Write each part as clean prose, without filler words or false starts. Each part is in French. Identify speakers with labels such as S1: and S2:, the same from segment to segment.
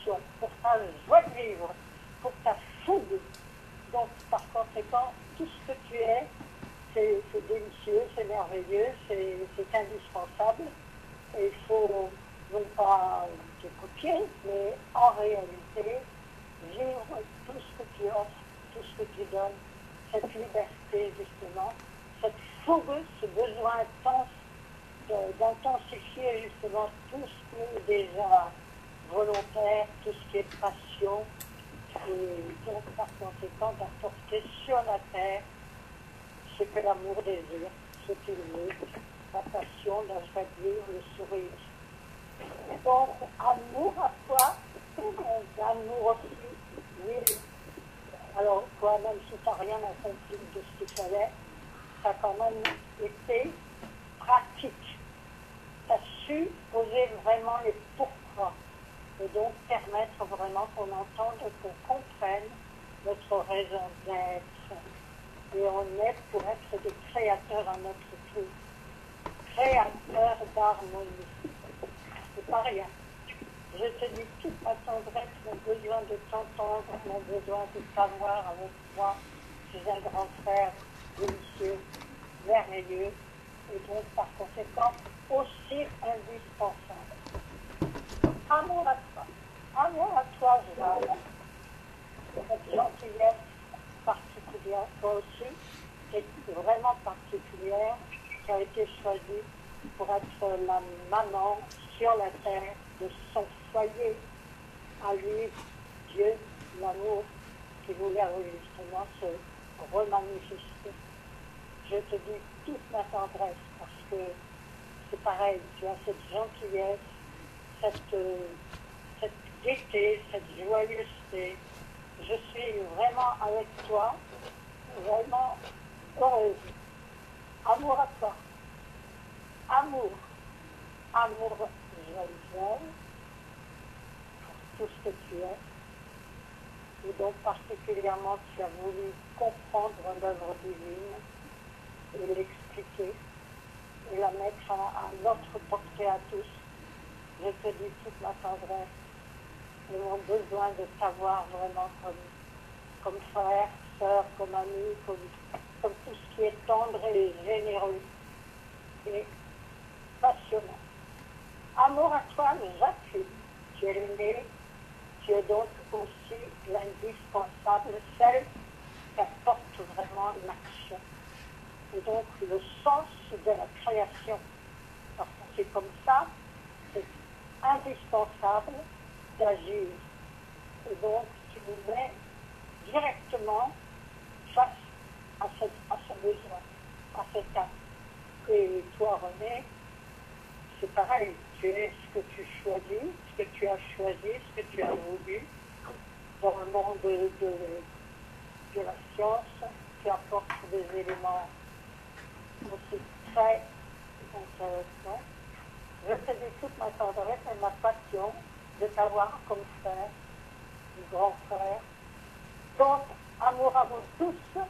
S1: passion, pour ta joie de vivre, pour ta fougue. Donc, par conséquent, tout ce que tu es, c'est délicieux, c'est merveilleux, c'est indispensable. Et il faut non pas te copier, mais en réalité, vivre tout ce que tu offres, tout ce que tu donnes, cette liberté justement, cette fougue, ce besoin intense d'intensifier justement tout ce qui est déjà volontaire, tout ce qui est passion, et donc par conséquent d'apporter sur la terre ce que l'amour désire, ce qu'il veut, la passion, la joie de vivre, le sourire. Donc, amour à toi, amour aussi, oui. Alors, toi-même, si tu n'as rien accompli de ce qu'il fallait, ça a quand même été pratique. Tu as su poser vraiment les pourquoi et donc permettre vraiment qu'on entende, qu'on comprenne notre raison d'être. Et on est pour être des créateurs à notre tour, créateurs d'harmonie. C'est pas rien. Je te dis toute ma tendresse, mon besoin de t'entendre, mon besoin de savoir avec moi. Je suis un grand frère délicieux, merveilleux, et donc par conséquent aussi indispensable. Amour à toi, Jeanne. Cette gentillesse particulière, toi aussi, est vraiment particulière, qui a été choisie pour être la maman sur la terre de son foyer. À lui, Dieu, l'amour, qui voulait justement se remanifester. Je te dis toute ma tendresse, parce que c'est pareil, tu as cette gentillesse, cette gaieté, cette joyeuseté. Je suis vraiment avec toi, vraiment heureuse. Amour à toi. Amour. Amour joyeux pour tout ce que tu es. Et donc particulièrement, tu as voulu comprendre l'œuvre divine et l'expliquer et la mettre à notre portée à tous. Je te dis toute ma tendresse et mon besoin de t'avoir vraiment comme frère, sœur, comme ami, comme tout ce qui est tendre et généreux et passionnant. Amour à toi, j'appuie. Tu es l'aîné, tu es donc aussi l'indispensable, celle qui apporte vraiment l'action. Et donc le sens de la création. Parce que c'est comme ça, c'est indispensable d'agir. Et donc tu nous mets directement face à ce besoin, à cet acte. Et toi, René, c'est pareil, tu es ce que tu choisis, ce que tu as choisi, ce que tu as voulu dans le monde de la science, qui apporte des éléments aussi très intéressants. Je te dis toute ma tendresse et ma passion de t'avoir comme frère, grand frère. Donc, amour à vous tous,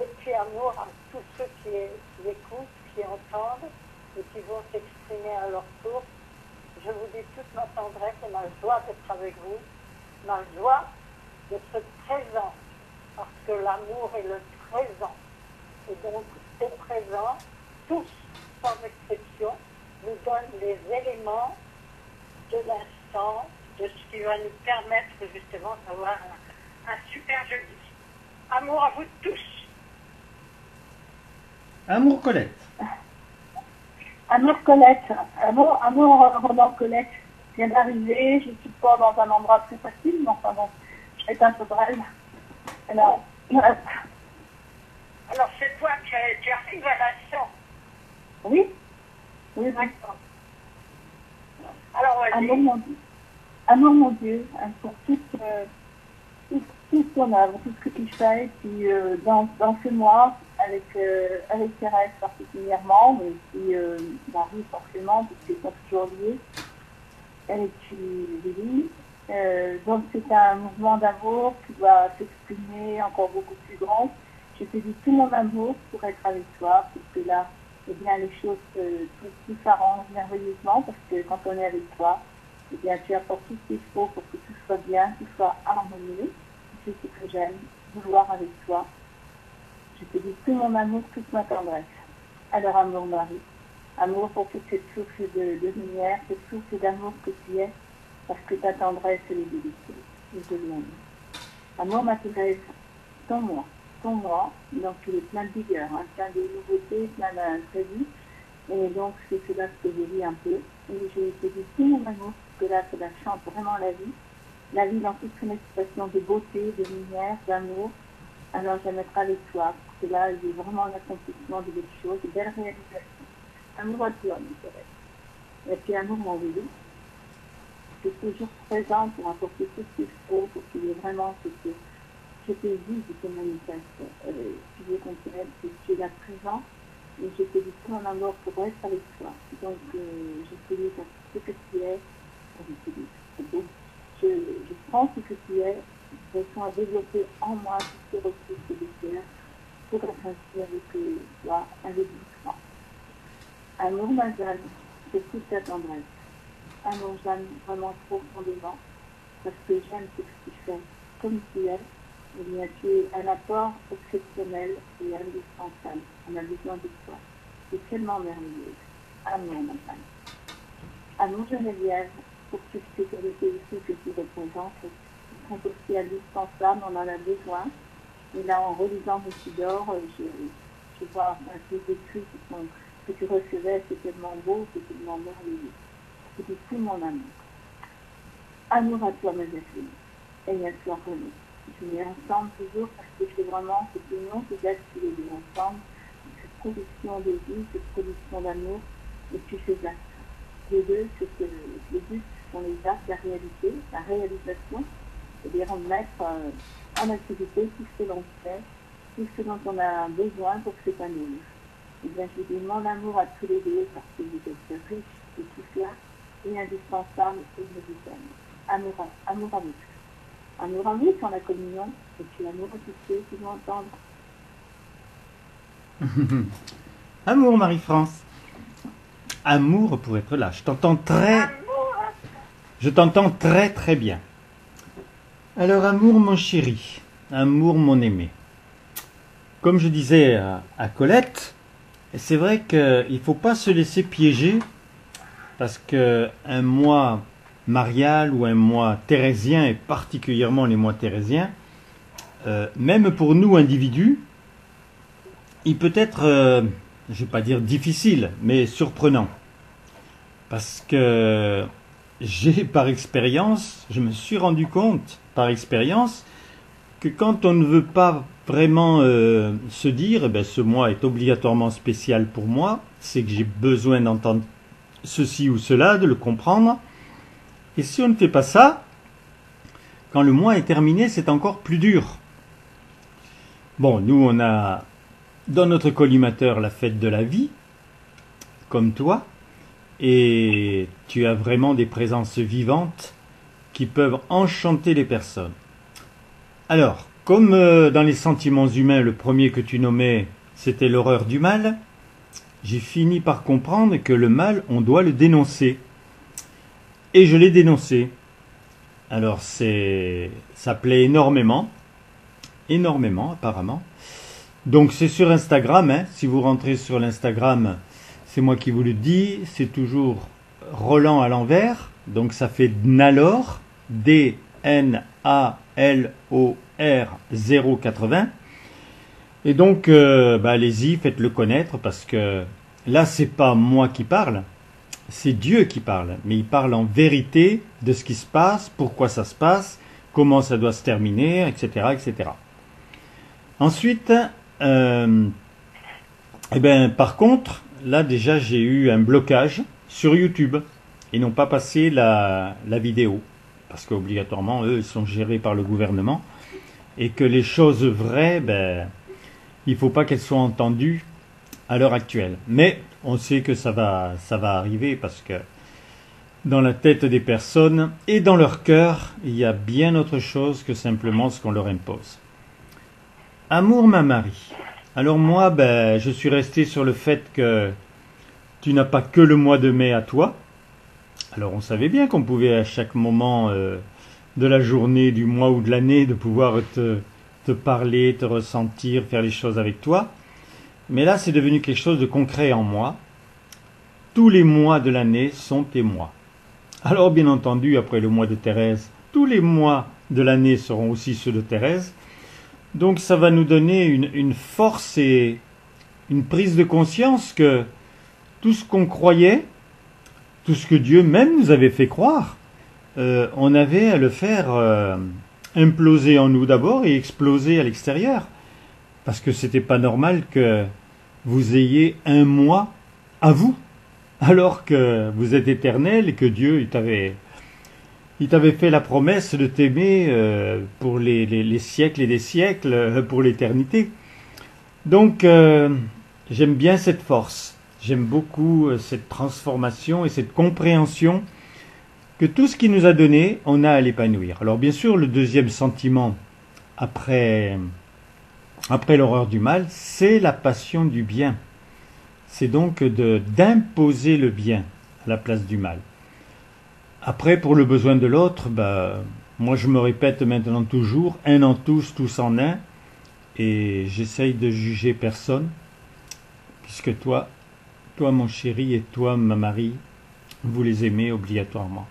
S1: et puis amour à tous ceux qui écoutent, qui entendent, et qui vont s'exprimer à leur tour. Je vous dis toute ma tendresse et ma joie d'être avec vous, ma joie de ce présent, parce que l'amour est le présent. Et donc, au présent, tous, sans exception, nous donnent les éléments de l'instant, de ce qui va nous permettre justement d'avoir un super jeudi. Amour à vous tous.
S2: Amour Colette.
S3: Amour Colette, amour Roland Colette vient d'arriver, je ne suis pas dans un endroit très facile, mais enfin bon, je vais être un peu brève. Alors
S1: c'est toi qui arrives à l'action.
S3: Oui, oui, d'accord.
S1: Alors vas-y.
S3: Amour mon Dieu, pour tout ce qu'on a, tout ce que tu fais, et puis dans ce mois, avec Thérèse particulièrement, mais aussi Marie forcément, puisqu'ils sont toujours liés, et puis Lily. Donc c'est un mouvement d'amour qui va s'exprimer encore beaucoup plus grand. Je te dis tout mon amour pour être avec toi, puisque là, eh bien, les choses tout s'arrangent merveilleusement, parce que quand on est avec toi, eh bien, tu apportes tout ce qu'il faut pour que tout soit bien, tout soit harmonieux. C'est ce que j'aime, vouloir avec toi. Je te dis tout mon amour, toute ma tendresse. Alors, amour Marie, amour pour toute cette source de lumière, cette source d'amour que tu es, parce que ta tendresse est délicieuse. Je te demande. Amour, ma Thérèse, ton moi, donc il est plein de vigueur, hein, plein de nouveautés, plein d'imprévus. Et donc, c'est cela que je vis un peu. Et je te dis tout mon amour, parce que là, cela chante vraiment la vie dans toute son expression de beauté, de lumière, d'amour. Alors, j'aimerais avec toi, parce que là, il y a vraiment l'accomplissement de belles choses, de belles réalisations. Amour à toi, mon Thérèse. Et puis, amour, mon bébé. Tu es toujours présent pour apporter tout ce qu'il faut, pour qu'il y ait vraiment ce que je te dis, je te manifeste. Tu veux qu'on te aide, que tu es là présent. Et je te dis tout mon amour pour être avec toi. Donc, je te dis ce que tu es. Je te dis, je prends ce que tu es. Je sens développer en moi toutes ces ressources de cœur pour être ainsi avec toi, avec toi. Amour, ma Jeanne, c'est toute ta tendresse. Amour, Jeanne, vraiment profondément, parce que j'aime ce que tu fais comme tu es. Eh bien, tu es un apport exceptionnel et indispensable. On a besoin de toi. C'est tellement merveilleux. Amour, ma femme. Amour, Geneviève, pour toutes ces qualités ici que tu représentes, qui sont aussi indispensables, on en a besoin. Et là, en relisant Messidor, je vois un peu d'écrits que tu recevais, c'est tellement beau, c'est tellement merveilleux. C'est tout mon amour. Amour à toi, mes filles, et à toi, René. Je mets ensemble toujours parce que c'est vraiment cette union que j'ai tous les deux ensemble, cette production de vie, cette production d'amour, et puis ces actes. Les deux, c'est que les buts sont les actes, la réalité, la réalisation, c'est-à-dire mettre en activité tout ce que l'on fait, tout ce dont on a besoin pour s'épanouir. Et bien, je dis mon amour à tous les deux parce que vous êtes riches de tout cela, et indispensable, et je vous aime. Amour à vous. Amour à vous sur la communion, et puis amour à tous ceux qui vont entendre.
S2: Amour, Marie-France. Amour pour être là. Je t'entends très très bien. Alors, amour, mon chéri. Amour, mon aimé. Comme je disais à Colette, c'est vrai qu'il ne faut pas se laisser piéger parce qu'un mois marial ou un mois thérésien, et particulièrement les mois thérésiens, même pour nous individus, il peut être, je ne vais pas dire difficile, mais surprenant. Parce que je me suis rendu compte par expérience que quand on ne veut pas vraiment se dire, ce mois est obligatoirement spécial pour moi, c'est que j'ai besoin d'entendre ceci ou cela, de le comprendre. Et si on ne fait pas ça, quand le mois est terminé, c'est encore plus dur. Bon, nous, on a dans notre collimateur la fête de la vie, comme toi, et tu as vraiment des présences vivantes qui peuvent enchanter les personnes. Alors, comme dans les sentiments humains, le premier que tu nommais, c'était l'horreur du mal, j'ai fini par comprendre que le mal, on doit le dénoncer. Et je l'ai dénoncé. Alors ça plaît énormément apparemment. Donc c'est sur Instagram, hein. Si vous rentrez sur l'Instagram, c'est moi qui vous le dis, c'est toujours Roland à l'envers, donc ça fait Dnalor, D-N-A-L-O-R 080. Et donc allez-y, faites-le connaître parce que là c'est pas moi qui parle. C'est Dieu qui parle, mais il parle en vérité de ce qui se passe, pourquoi ça se passe, comment ça doit se terminer, etc., etc. Ensuite, par contre, là déjà j'ai eu un blocage sur YouTube. Ils n'ont pas passé la vidéo, parce qu'obligatoirement, eux, ils sont gérés par le gouvernement, et que les choses vraies, il ne faut pas qu'elles soient entendues à l'heure actuelle. Mais on sait que ça va arriver parce que dans la tête des personnes et dans leur cœur, il y a bien autre chose que simplement ce qu'on leur impose. Amour, ma Marie. Alors moi, je suis resté sur le fait que tu n'as pas que le mois de mai à toi. Alors on savait bien qu'on pouvait à chaque moment de la journée, du mois ou de l'année, de pouvoir te parler, te ressentir, faire les choses avec toi. Mais là, c'est devenu quelque chose de concret en moi. Tous les mois de l'année sont tes mois. Alors bien entendu, après le mois de Thérèse, tous les mois de l'année seront aussi ceux de Thérèse. Donc ça va nous donner une force et une prise de conscience que tout ce qu'on croyait, tout ce que Dieu même nous avait fait croire, on avait à le faire imploser en nous d'abord et exploser à l'extérieur. Parce que c'était pas normal que vous ayez un mois à vous, alors que vous êtes éternel et que Dieu il t'avait fait la promesse de t'aimer pour les siècles et des siècles, pour l'éternité. Donc j'aime bien cette force. J'aime beaucoup cette transformation et cette compréhension que tout ce qu'il nous a donné, on a à l'épanouir. Alors bien sûr, le deuxième sentiment après l'horreur du mal, c'est la passion du bien. C'est donc d'imposer le bien à la place du mal. Après, pour le besoin de l'autre, moi je me répète maintenant toujours, un en tous, tous en un, et j'essaye de juger personne, puisque toi mon chéri et toi ma Marie, vous les aimez obligatoirement.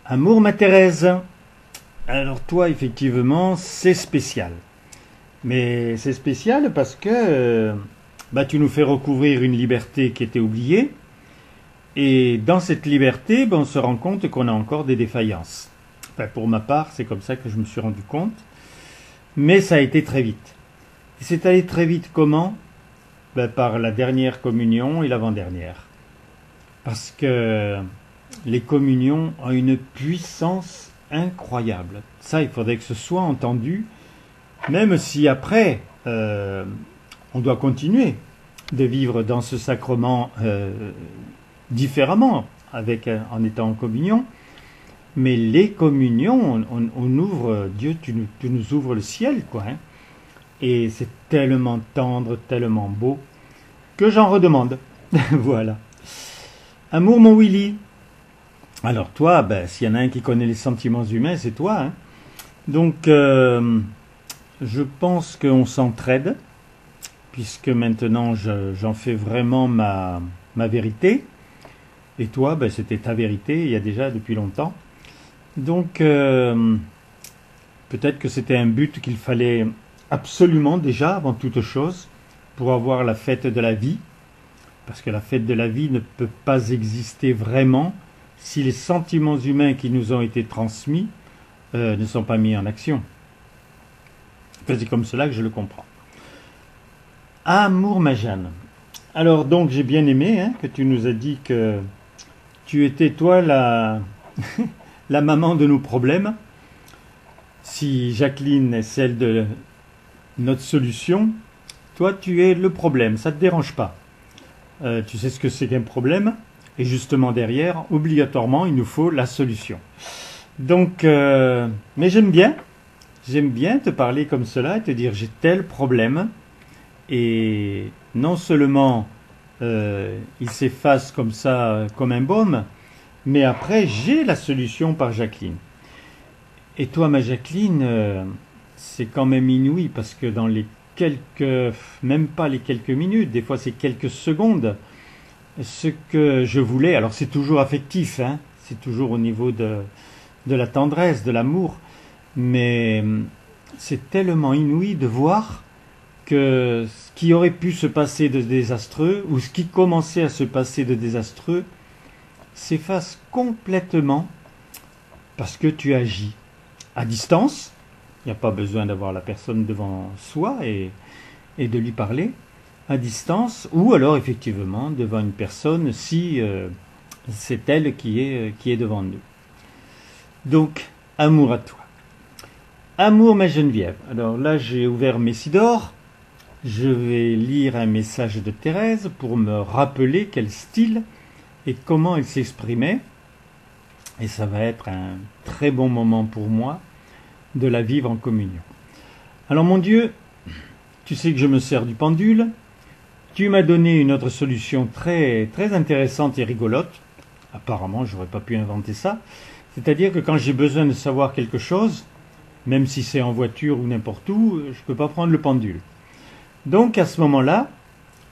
S2: Amour ma Thérèse, alors toi effectivement c'est spécial. Mais c'est spécial parce que tu nous fais recouvrir une liberté qui était oubliée, et dans cette liberté on se rend compte qu'on a encore des défaillances. Enfin, pour ma part c'est comme ça que je me suis rendu compte, mais ça a été très vite. Et c'est allé très vite comment ? Par la dernière communion et l'avant-dernière. Parce que les communions ont une puissance incroyable. Ça, il faudrait que ce soit entendu, même si après, on doit continuer de vivre dans ce sacrement différemment, en étant en communion. Mais les communions, on ouvre, Dieu, tu nous ouvres le ciel, quoi. Hein. Et c'est tellement tendre, tellement beau, que j'en redemande. Voilà. Amour, mon Willy. Alors toi, s'il y en a un qui connaît les sentiments humains, c'est toi. Hein. Donc, je pense qu'on s'entraide, puisque maintenant j'en fais vraiment ma vérité. Et toi, c'était ta vérité, il y a déjà depuis longtemps. Donc, peut-être que c'était un but qu'il fallait absolument déjà, avant toute chose, pour avoir la fête de la vie, parce que la fête de la vie ne peut pas exister vraiment si les sentiments humains qui nous ont été transmis ne sont pas mis en action. C'est comme cela que je le comprends. Amour ma Jeanne. Alors donc j'ai bien aimé que tu nous as dit que tu étais toi la maman de nos problèmes. Si Jacqueline est celle de notre solution, toi tu es le problème, ça ne te dérange pas. Tu sais ce que c'est qu'un problème, et justement derrière, obligatoirement, il nous faut la solution. Donc, mais j'aime bien te parler comme cela et te dire j'ai tel problème, et non seulement il s'efface comme ça, comme un baume, mais après j'ai la solution par Jacqueline. Et toi ma Jacqueline, c'est quand même inouï, parce que dans les même pas les quelques minutes, des fois c'est quelques secondes, ce que je voulais, alors c'est toujours affectif, c'est toujours au niveau de la tendresse, de l'amour, mais c'est tellement inouï de voir que ce qui aurait pu se passer de désastreux, ou ce qui commençait à se passer de désastreux, s'efface complètement parce que tu agis à distance. Il n'y a pas besoin d'avoir la personne devant soi et de lui parler à distance, ou alors effectivement devant une personne si c'est elle qui est devant nous. Donc, amour à toi. Amour ma Geneviève. Alors là, j'ai ouvert Messidor. Je vais lire un message de Thérèse pour me rappeler quel style et comment elle s'exprimait. Et ça va être un très bon moment pour moi de la vivre en communion. Alors mon Dieu, tu sais que je me sers du pendule. Tu m'as donné une autre solution très, très intéressante et rigolote. apparemment, j'aurais pas pu inventer ça. C'est-à-dire que quand j'ai besoin de savoir quelque chose, même si c'est en voiture ou n'importe où, je peux pas prendre le pendule. Donc à ce moment-là,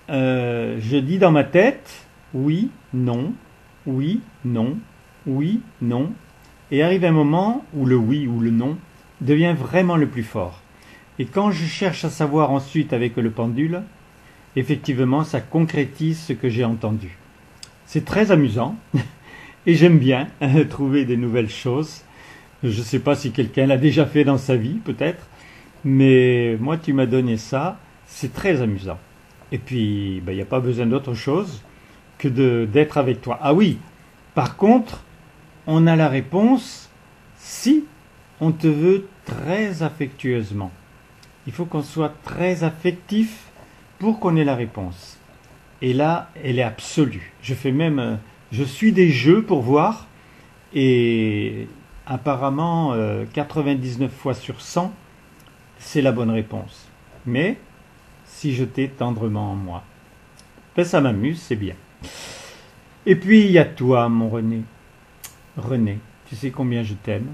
S2: je dis dans ma tête oui, non, oui, non, oui, non, et arrive un moment où le oui ou le non devient vraiment le plus fort. Et quand je cherche à savoir ensuite avec le pendule, effectivement, ça concrétise ce que j'ai entendu. C'est très amusant et j'aime bien trouver des nouvelles choses. Je ne sais pas si quelqu'un l'a déjà fait dans sa vie, peut-être, mais moi, tu m'as donné ça. C'est très amusant. Et puis, il n'y a pas besoin d'autre chose que d'être avec toi. Ah oui, par contre, on a la réponse si on te veut très affectueusement. Il faut qu'on soit très affectif pour qu'on ait la réponse. Et là, elle est absolue. Je suis des jeux pour voir, et apparemment 99 fois sur 100, c'est la bonne réponse. Mais si je t'ai tendrement en moi, ben ça m'amuse, c'est bien. Et puis il y a toi, mon René. René, tu sais combien je t'aime.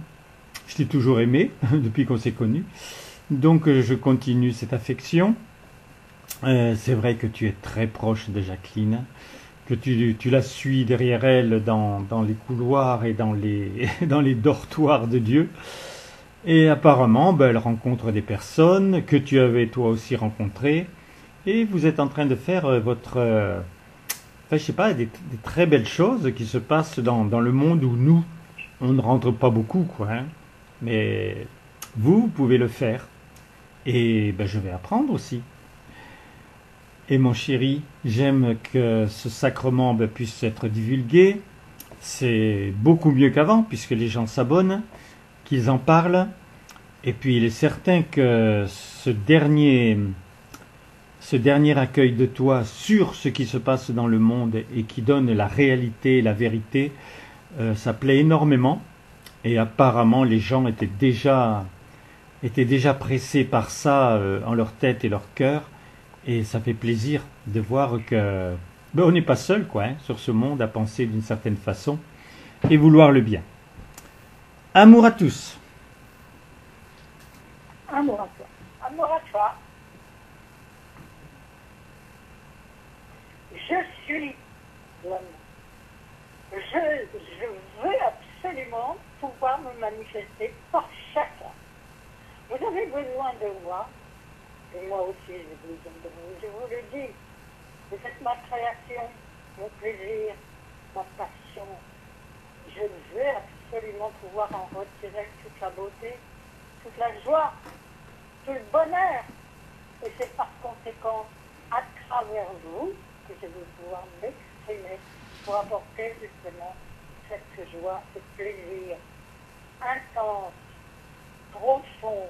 S2: Je t'ai toujours aimé depuis qu'on s'est connus. Donc je continue cette affection. C'est vrai que tu es très proche de Jacqueline, que tu la suis derrière elle dans les couloirs et dans les dortoirs de Dieu. Et apparemment, elle rencontre des personnes que tu avais toi aussi rencontrées. Et vous êtes en train de faire je sais pas, des très belles choses qui se passent dans le monde où nous, on ne rentre pas beaucoup, quoi. Hein. Mais vous pouvez le faire. Et je vais apprendre aussi. Et mon chéri, j'aime que ce sacrement puisse être divulgué. C'est beaucoup mieux qu'avant, puisque les gens s'abonnent, qu'ils en parlent. Et puis il est certain que ce dernier accueil de toi sur ce qui se passe dans le monde et qui donne la réalité, la vérité, ça plaît énormément. Et apparemment les gens étaient déjà pressés par ça en leur tête et leur cœur. Et ça fait plaisir de voir que on n'est pas seul sur ce monde à penser d'une certaine façon et vouloir le bien. Amour à tous.
S1: Amour à toi. Amour à toi. Je suis l'homme. Je veux absolument pouvoir me manifester par chacun. Vous avez besoin de moi, et moi aussi j'ai besoin de vous. Je vous le dis, vous êtes ma création, mon plaisir, ma passion. Je veux absolument pouvoir en retirer toute la beauté, toute la joie, tout le bonheur. Et c'est par conséquent à travers vous que je vais pouvoir m'exprimer pour apporter justement cette joie, ce plaisir intense, profond,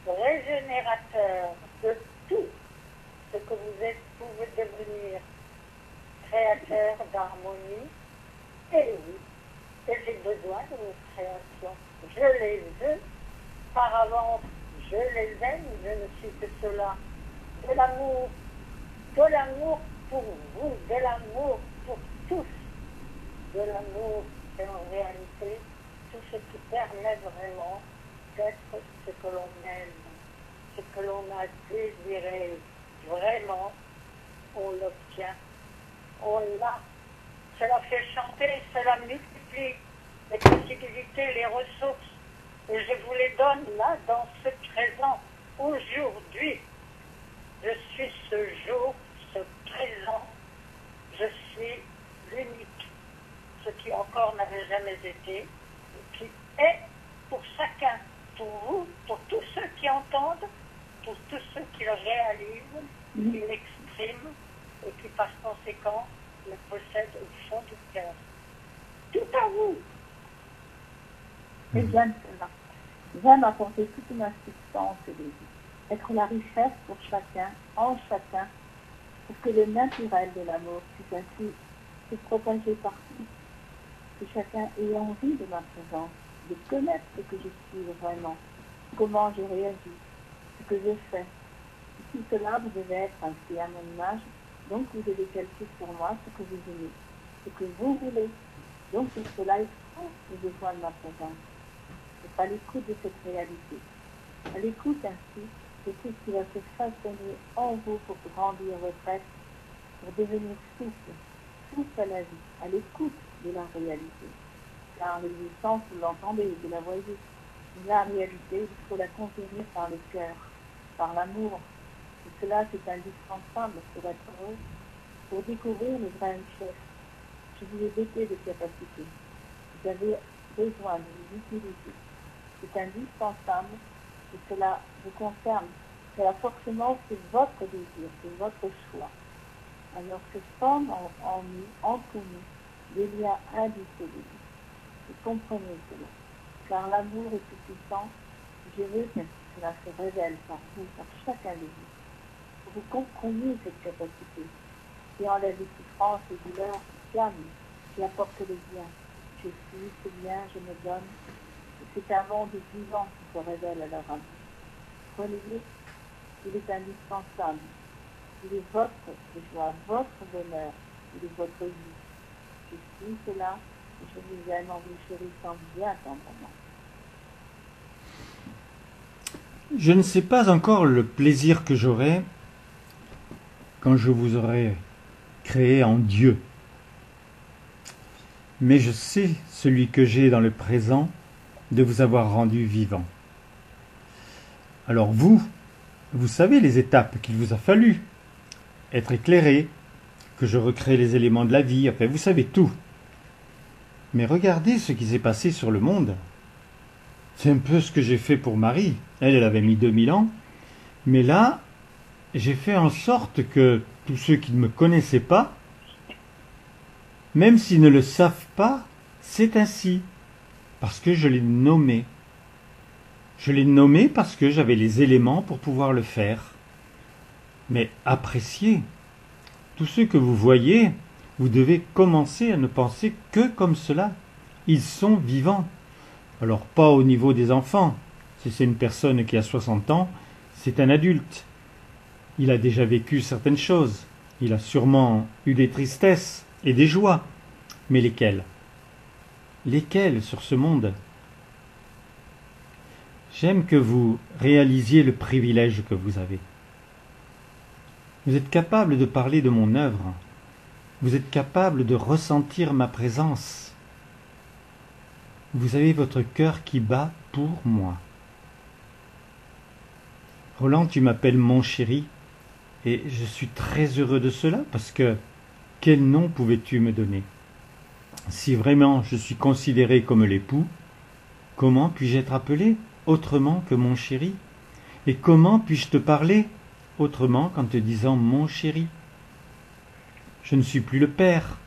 S1: régénérateur de tout ce que vous êtes, pouvez devenir créateur d'harmonie. Et oui, et j'ai besoin de vos créations. Je les veux par avance, je les aime, je ne suis que cela. De l'amour pour vous, de l'amour pour tous, de l'amour et en réalité tout ce qui permet vraiment d'être ce que l'on aime, ce que l'on a désiré. Vraiment, on l'obtient, on l'a. Cela fait chanter, cela multiplie les possibilités, les ressources. Et je vous les donne là, dans ce présent, aujourd'hui. Je suis ce jour, ce présent. Je suis l'unique. Ce qui encore n'avait jamais été, qui est pour chacun, pour vous, pour tous ceux qui entendent, pour tous ceux qui le réalisent, qui l'expriment et qui par conséquent le possèdent au fond du cœur. Tout à vous.
S3: Et j'aime cela. J'aime apporter toute ma substance et les vies. Être la richesse pour chacun, en chacun, pour que le naturel de l'amour puisse ainsi se propager partout. Que chacun ait envie de ma présence, de connaître ce que je suis vraiment, comment je réagis, ce que je fais. Et tout cela, vous devez être ainsi à mon image, donc vous devez calculer sur moi ce que vous aimez, ce que vous voulez. Donc pour cela, il faut le besoin de ma présence. C'est à l'écoute de cette réalité. À l'écoute ainsi, c'est tout ce qui va se façonner en vous pour grandir votre être, pour devenir souple à la vie, à l'écoute de la réalité. Car l'existence, vous l'entendez, vous la voyez. La réalité, il faut la contenir par le cœur, par l'amour. Et cela, c'est indispensable pour être heureux, pour découvrir le vrai chef. Je vous ai doté de capacités. Vous avez besoin de les utiliser. C'est indispensable et cela vous concerne. Cela forcément, c'est votre désir, c'est votre choix. Alors que forme en nous, entre nous, des liens indissolubles. Et comprenez cela. Car l'amour est tout puissant. Je veux que cela se révèle par vous, par chacun de vous. Que vous compreniez cette capacité qui enlève les souffrances et douleurs, qui calme, qui apporte le bien. Je suis ce bien, je me donne. Et c'est un monde vivant qui se révèle à leur amour. Prenez-le, il est indispensable. Il est votre joie, votre bonheur, il est votre vie. Je suis cela, et je vous aime en vous chérissant bien tendrement.
S2: Je ne sais pas encore le plaisir que j'aurai quand je vous aurai créé en Dieu. Mais je sais celui que j'ai dans le présent de vous avoir rendu vivant. Alors vous savez les étapes qu'il vous a fallu. Être éclairé, que je recrée les éléments de la vie, enfin vous savez tout. Mais regardez ce qui s'est passé sur le monde. C'est un peu ce que j'ai fait pour Marie. Elle avait mis 2000 ans. Mais là, j'ai fait en sorte que tous ceux qui ne me connaissaient pas, même s'ils ne le savent pas, c'est ainsi. Parce que je l'ai nommé. Je l'ai nommé parce que j'avais les éléments pour pouvoir le faire. Mais appréciez. Tous ceux que vous voyez, vous devez commencer à ne penser que comme cela. Ils sont vivants. Alors pas au niveau des enfants. Si c'est une personne qui a 60 ans, c'est un adulte. Il a déjà vécu certaines choses. Il a sûrement eu des tristesses et des joies. Mais lesquelles? Lesquelles sur ce monde? J'aime que vous réalisiez le privilège que vous avez. Vous êtes capable de parler de mon œuvre. Vous êtes capable de ressentir ma présence. Vous avez votre cœur qui bat pour moi. Roland, tu m'appelles mon chéri, et je suis très heureux de cela, parce que quel nom pouvais-tu me donner? Si vraiment je suis considéré comme l'époux, comment puis-je être appelé autrement que mon chéri? Et comment puis-je te parler autrement qu'en te disant mon chéri? Je ne suis plus le père,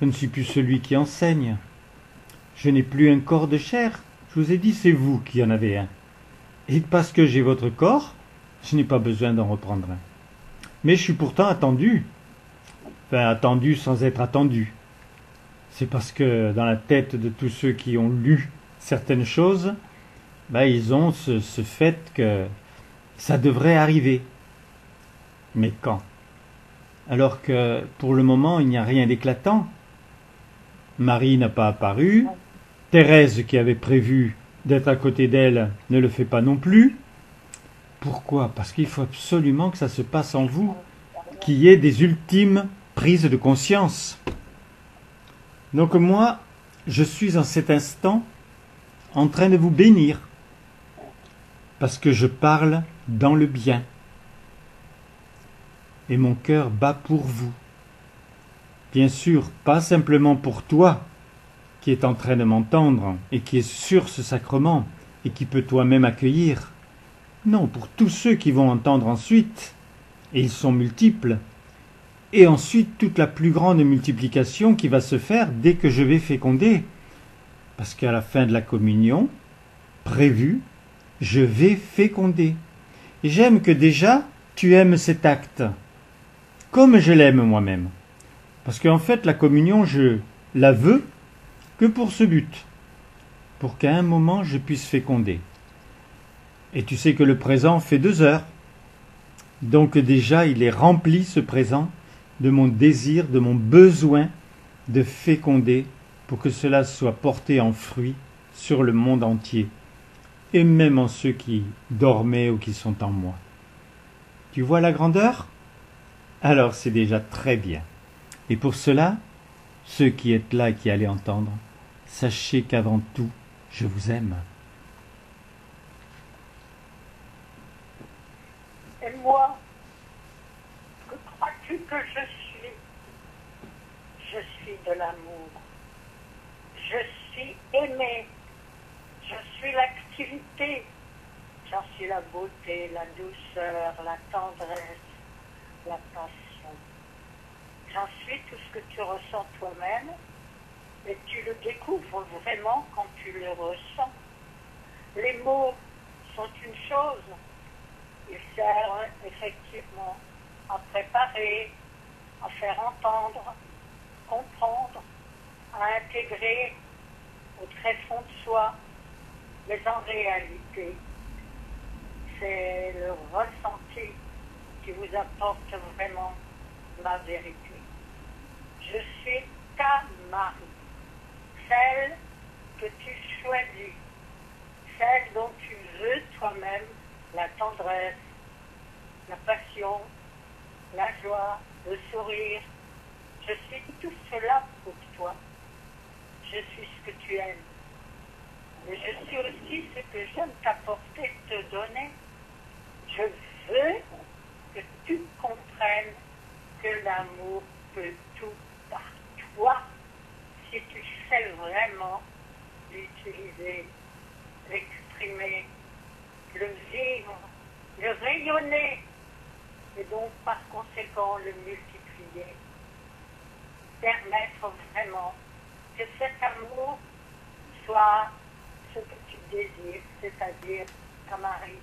S2: je ne suis plus celui qui enseigne, je n'ai plus un corps de chair, je vous ai dit c'est vous qui en avez un. Et parce que j'ai votre corps, je n'ai pas besoin d'en reprendre un. Mais je suis pourtant attendu, enfin attendu sans être attendu. C'est parce que dans la tête de tous ceux qui ont lu certaines choses, ils ont ce fait que ça devrait arriver. Mais quand? Alors que pour le moment, il n'y a rien d'éclatant. Marie n'a pas apparu. Thérèse, qui avait prévu d'être à côté d'elle, ne le fait pas non plus. Pourquoi? Parce qu'il faut absolument que ça se passe en vous, qu'il y ait des ultimes prises de conscience. Donc moi, je suis en cet instant en train de vous bénir, parce que je parle dans le bien. Et mon cœur bat pour vous. Bien sûr, pas simplement pour toi, qui est en train de m'entendre, et qui est sur ce sacrement, et qui peut toi-même accueillir. Non, pour tous ceux qui vont entendre ensuite, et ils sont multiples, et ensuite toute la plus grande multiplication qui va se faire dès que je vais féconder. Parce qu'à la fin de la communion, prévue, je vais féconder. Et j'aime que déjà, tu aimes cet acte, comme je l'aime moi-même. Parce qu'en fait, la communion, je la veux que pour ce but, pour qu'à un moment, je puisse féconder. Et tu sais que le présent fait 2 heures. Donc déjà, il est rempli, ce présent, de mon désir, de mon besoin de féconder pour que cela soit porté en fruit sur le monde entier, et même en ceux qui dormaient ou qui sont en moi. Tu vois la grandeur? Alors c'est déjà très bien. Et pour cela, ceux qui êtes là et qui allez entendre, sachez qu'avant tout, je vous aime.
S1: Et moi, que crois-tu que je suis? Je suis de l'amour. Je suis aimé. Je suis l'activité. J'en suis la beauté, la douceur, la tendresse, la passion. J'en suis tout ce que tu ressens toi-même, et tu le découvres vraiment quand tu le ressens. Les mots sont une chose. Ils servent effectivement à préparer, à faire entendre, comprendre, à intégrer au très fond de soi. Mais en réalité, c'est le ressenti qui vous apporte vraiment ma vérité. Je suis ta Marie, celle que tu choisis, celle dont tu veux toi-même la tendresse, la passion, la joie, le sourire. Je suis tout cela pour toi. Je suis ce que tu aimes. Mais je suis aussi ce que j'aime t'apporter, te donner. Je veux que tu comprennes que l'amour peut tout par toi si tu sais vraiment l'utiliser, l'exprimer, le vivre, le rayonner et donc par conséquent le multiplier. Permettre vraiment que cet amour soit ce que tu désires, c'est-à-dire ta Marie.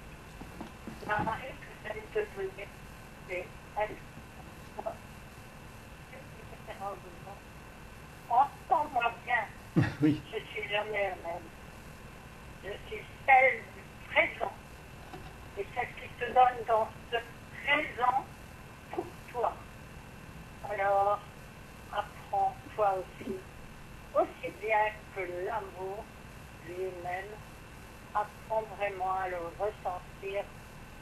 S1: La Marie que j'aime te donner, c'est elle. Entends-moi bien,
S2: Oui.
S1: je suis jamais la même. Je suis celle du présent et celle qui te donne dans ce présent pour toi. Alors, apprends toi aussi bien que l'amour lui-même, apprends vraiment à le ressentir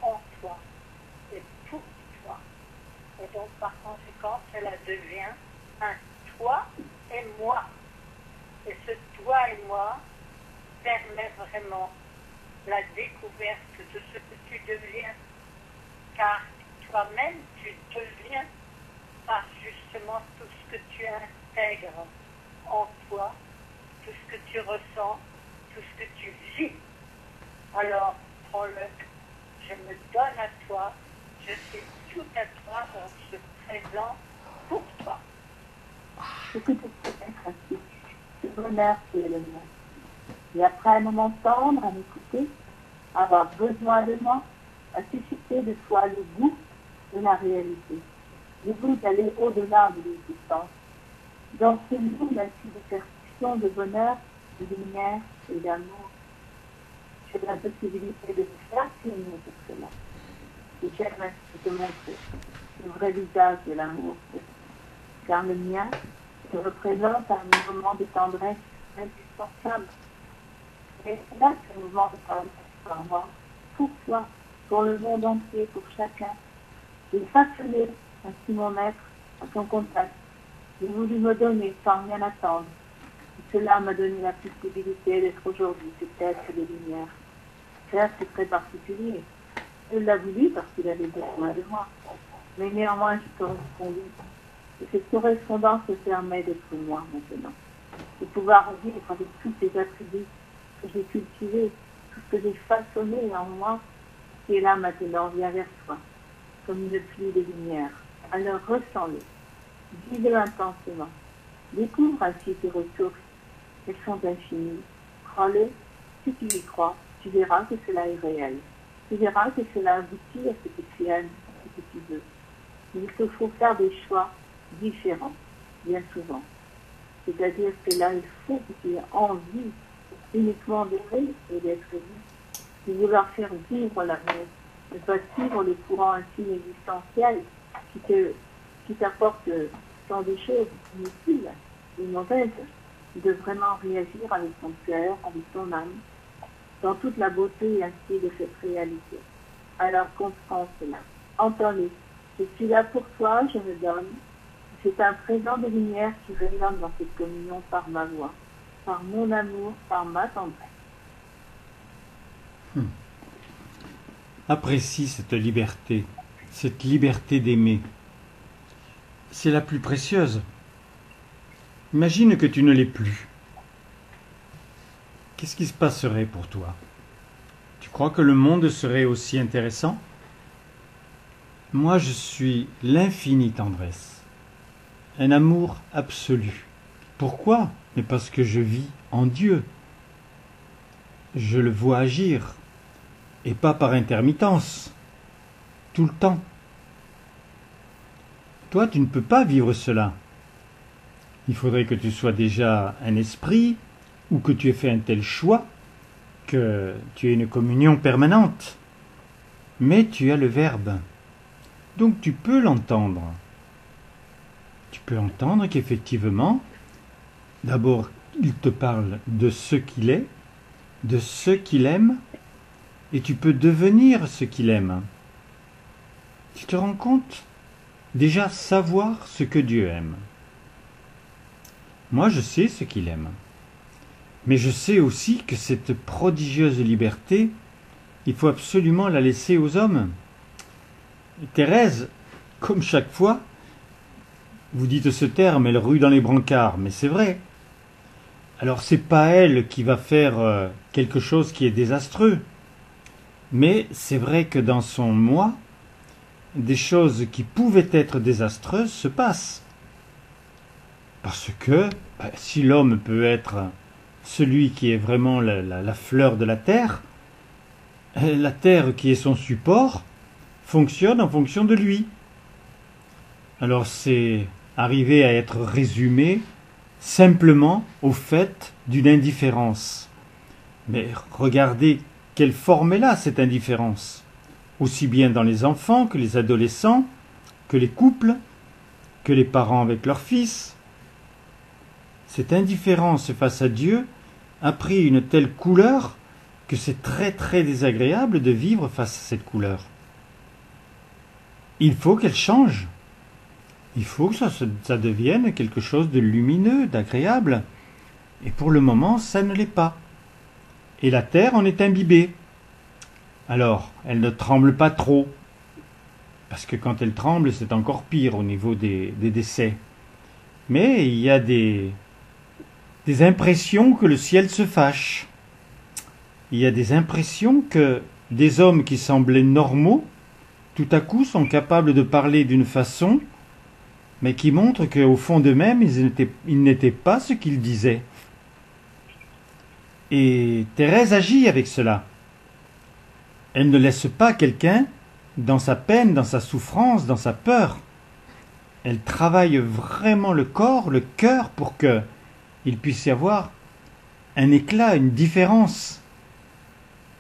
S1: en toi et pour toi. Et donc, par conséquent, cela devient un toi et moi. Et ce toi et moi permet vraiment la découverte de ce que tu deviens. Car toi-même, tu deviens par justement tout ce que tu intègres en toi, tout ce que tu ressens, tout ce que tu vis. Alors, prends-le, je me donne à toi, je suis tout à toi dans ce présent pour toi.
S3: Ce que tu peux être ainsi, ce bonheur qui est le mien. Et après un moment tendre à m'écouter, avoir besoin de moi, à susciter de toi le goût de la réalité, le goût d'aller au-delà de l'existence. Dans ce monde ainsi de perception, de bonheur, de lumière et d'amour, j'ai la possibilité de te faire signer pour cela. Et j'aime ainsi te montrer le vrai visage de l'amour. Car le mien te représente un mouvement de tendresse indispensable. Et c'est là ce mouvement de tendresse par moi, pour toi, pour le monde entier, pour chacun. J'ai façonné ainsi mon maître à ton contact. J'ai voulu me donner sans rien attendre. Et cela m'a donné la possibilité d'être aujourd'hui peut-être des lumières. Certes, c'est très particulier. Il l'a voulu parce qu'il avait besoin de moi. Mais néanmoins, je correspondis. Et cette correspondance me permet d'être moi maintenant. De pouvoir vivre avec tous ces attributs que j'ai cultivés, tout ce que j'ai façonné en moi, qui est là maintenant, vient vers toi, comme une pluie de lumière. Alors ressens-le, vis-le intensément. Découvre ainsi tes ressources, elles sont infinies. Crois-le, si tu y crois, tu verras que cela est réel. Tu verras que cela aboutit à ce que tu aimes, ce que tu veux. Mais il te faut faire des choix différents, bien souvent. C'est-à-dire que là, il faut que tu aies envie uniquement d'aimer et d'être vu, de vouloir faire vivre l'amour, ne pas suivre le courant intime existentiel qui t'apporte tant de choses inutiles et mauvaises, de vraiment réagir avec ton cœur, avec ton âme, dans toute la beauté ainsi de cette réalité. Alors comprends cela, entends-le. Je suis là pour toi, je me donne. C'est un présent de lumière qui résonne dans cette communion par ma voix, par mon amour, par ma tendresse.
S2: Apprécie cette liberté d'aimer. C'est la plus précieuse. Imagine que tu ne l'es plus. Qu'est-ce qui se passerait pour toi? Tu crois que le monde serait aussi intéressant? Moi, je suis l'infinie tendresse, un amour absolu. Pourquoi? Mais parce que je vis en Dieu. Je le vois agir, et pas par intermittence, tout le temps. Toi, tu ne peux pas vivre cela. Il faudrait que tu sois déjà un esprit, ou que tu aies fait un tel choix, que tu aies une communion permanente. Mais tu as le Verbe. Donc tu peux l'entendre. Tu peux entendre qu'effectivement, d'abord, il te parle de ce qu'il est, de ce qu'il aime, et tu peux devenir ce qu'il aime. Tu te rends compte? Déjà savoir ce que Dieu aime. Moi, je sais ce qu'il aime. Mais je sais aussi que cette prodigieuse liberté, il faut absolument la laisser aux hommes. Et Thérèse, comme chaque fois, vous dites ce terme, elle rue dans les brancards, mais c'est vrai. Alors c'est pas elle qui va faire quelque chose qui est désastreux, mais c'est vrai que dans son moi, des choses qui pouvaient être désastreuses se passent. Parce que si l'homme peut être celui qui est vraiment la fleur de la terre qui est son support, fonctionne en fonction de lui. Alors c'est arriver à être résumé simplement au fait d'une indifférence. Mais regardez quelle forme est là cette indifférence, aussi bien dans les enfants que les adolescents, que les couples, que les parents avec leurs fils. Cette indifférence face à Dieu a pris une telle couleur que c'est très très désagréable de vivre face à cette couleur. Il faut qu'elle change. Il faut que ça devienne quelque chose de lumineux, d'agréable. Et pour le moment, ça ne l'est pas. Et la terre en est imbibée. Alors, elle ne tremble pas trop. Parce que quand elle tremble, c'est encore pire au niveau des décès. Mais il y a des impressions que le ciel se fâche. Il y a des impressions que des hommes qui semblaient normaux, tout à coup sont capables de parler d'une façon, mais qui montrent qu'au fond d'eux-mêmes, ils n'étaient pas ce qu'ils disaient. Et Thérèse agit avec cela. Elle ne laisse pas quelqu'un dans sa peine, dans sa souffrance, dans sa peur. Elle travaille vraiment le corps, le cœur, pour qu'il puisse y avoir un éclat, une différence.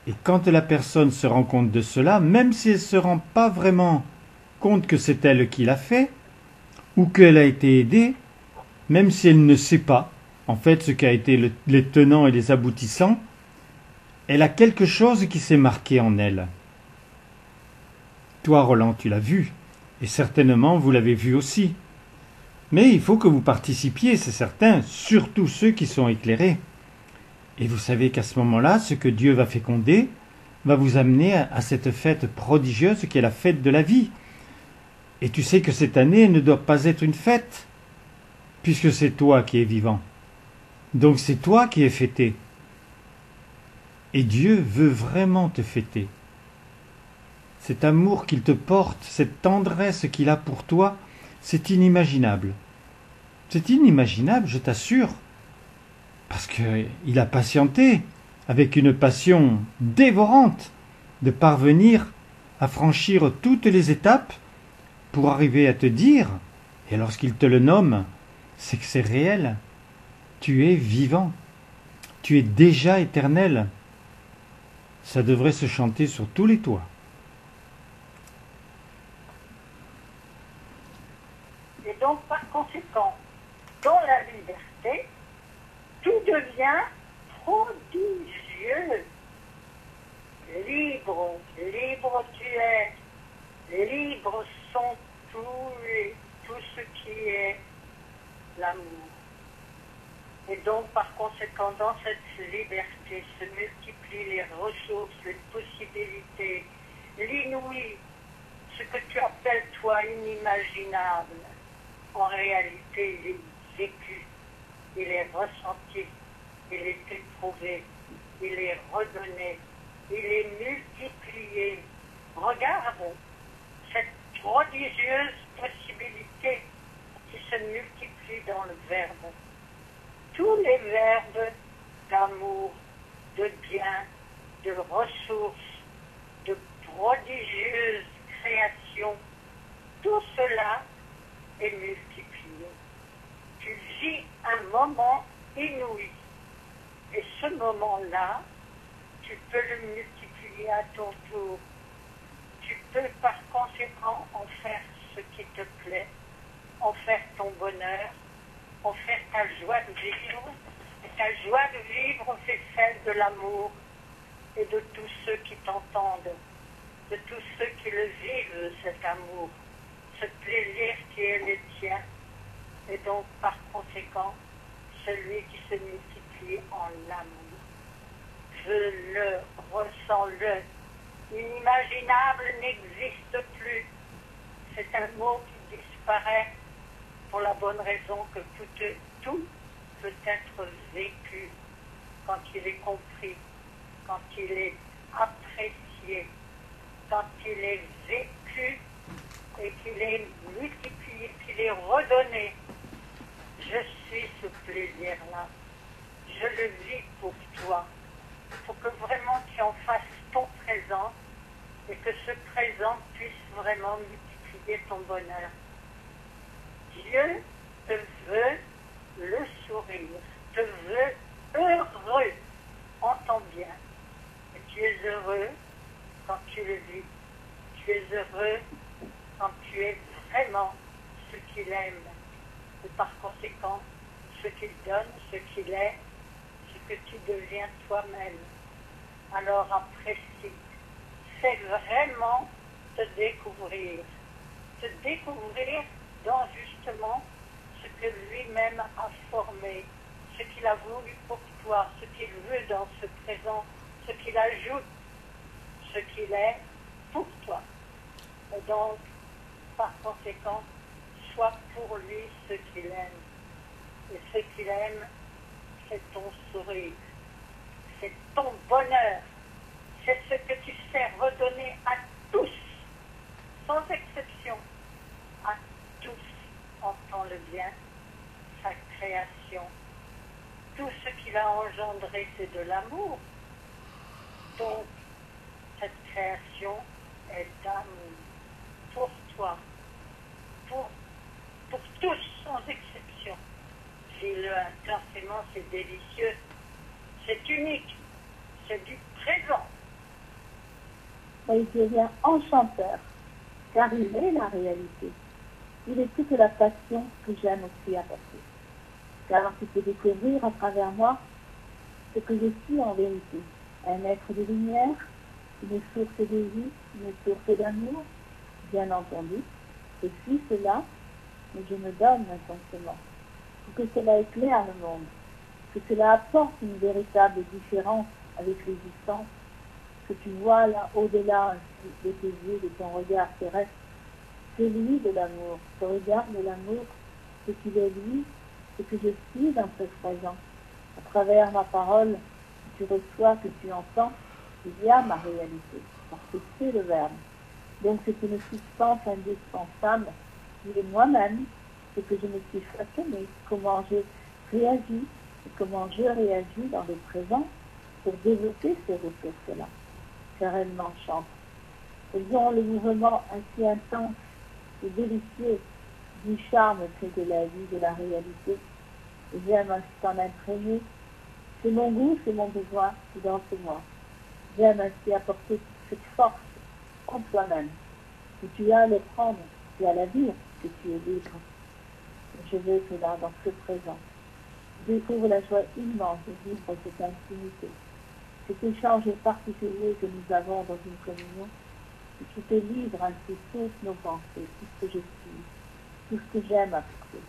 S2: Et quand la personne se rend compte de cela, même si elle ne se rend pas vraiment compte que c'est elle qui l'a fait, ou qu'elle a été aidée, même si elle ne sait pas, en fait, ce qu'a été les tenants et les aboutissants, elle a quelque chose qui s'est marqué en elle. Toi, Roland, tu l'as vu, et certainement vous l'avez vu aussi. Mais il faut que vous participiez, c'est certain, surtout ceux qui sont éclairés. Et vous savez qu'à ce moment-là, ce que Dieu va féconder va vous amener à cette fête prodigieuse qui est la fête de la vie. Et tu sais que cette année ne doit pas être une fête, puisque c'est toi qui es vivant. Donc c'est toi qui es fêté. Et Dieu veut vraiment te fêter. Cet amour qu'il te porte, cette tendresse qu'il a pour toi, c'est inimaginable. C'est inimaginable, je t'assure. Parce qu'il a patienté, avec une passion dévorante, de parvenir à franchir toutes les étapes pour arriver à te dire, et lorsqu'il te le nomme, c'est que c'est réel. Tu es vivant. Tu es déjà éternel. Ça devrait se chanter sur tous les toits.
S1: Et donc, par conséquent, dans la liberté, devient prodigieux. Libre, libre tu es. Libres sont tout ce qui est l'amour. Et donc, par conséquent, dans cette liberté se multiplient les ressources, les possibilités, l'inouï, ce que tu appelles, toi, inimaginable. En réalité, il est vécu, il est ressenti, il est éprouvé, il est redonné, il est multiplié. Regarde cette prodigieuse possibilité qui se multiplie dans le Verbe. Tous les verbes d'amour, de bien, de ressources, de prodigieuse création, tout cela est multiplié. Tu vis un moment inouï. Et ce moment-là, tu peux le multiplier à ton tour. Tu peux par conséquent en faire ce qui te plaît, en faire ton bonheur, en faire ta joie de vivre. Et ta joie de vivre, c'est celle de l'amour et de tous ceux qui t'entendent, de tous ceux qui le vivent, cet amour, ce plaisir qui est le tien. Et donc, par conséquent, celui qui se multiplie en l'amour. Je le ressens-le. Inimaginable n'existe plus. C'est un mot qui disparaît pour la bonne raison que tout peut être vécu quand il est compris, quand il est apprécié, quand il est vécu et qu'il est multiplié, qu'il est redonné. Je suis ce plaisir-là. Je le vis pour toi. Il faut que vraiment tu en fasses ton présent et que ce présent puisse vraiment multiplier ton bonheur. Dieu te veut le sourire, te veut heureux. Entends bien. Et tu es heureux quand tu le vis. Tu es heureux quand tu es vraiment ce qu'il aime. Et par conséquent, ce qu'il donne, ce qu'il est, ce que tu deviens toi-même. Alors apprécie. C'est vraiment te découvrir. Te découvrir dans justement ce que lui-même a formé, ce qu'il a voulu pour toi, ce qu'il veut dans ce présent, ce qu'il ajoute, ce qu'il est pour toi. Et donc, par conséquent, sois pour lui ce qu'il aime. Et ce qu'il aime, c'est ton sourire, c'est ton bonheur, c'est ce que tu sais redonner à tous, sans exception, à tous, entend le bien, sa création. Tout ce qu'il a engendré, c'est de l'amour. Donc, cette création est d'amour pour toi, pour tous, sans exception. Vis-le intensément, c'est délicieux, c'est unique, c'est du présent.
S3: Et il devient enchanteur, car il est la réalité. Il est toute la passion que j'aime aussi apporter. Car tu peux découvrir à travers moi ce que je suis en vérité. Un être de lumière, une source de vie, une source d'amour, bien entendu. Je suis cela, mais je me donne intensément. Pour que cela éclaire le monde, que cela apporte une véritable différence avec l'existence, que tu vois là au-delà de tes yeux, de ton regard terrestre, celui de l'amour, ce regard de l'amour, ce qu'il est lui, ce que je suis dans ce présent. À travers ma parole, que tu reçois, que tu entends, il y a ma réalité, parce que c'est le Verbe. Donc c'est une substance indispensable qui est moi-même, ce que je me suis façonné, comment je réagis et comment je réagis dans le présent pour développer ces ressources-là, car elles m'enchantent. Elles ont le mouvement assez intense et délicieux du charme fait de la vie, de la réalité. Et j'aime ainsi t'en imprégner. C'est mon goût, c'est mon besoin, c'est dans moi. J'aime ainsi apporter cette force en toi-même, que tu as à le prendre, tu as la vie, que tu es libre. Je veux que là, dans ce présent, Je découvre la joie immense de vivre cette intimité, cet échange particulier que nous avons dans une communion, et qui te livre ainsi toutes nos pensées, tout ce que je suis, tout ce que j'aime à côté,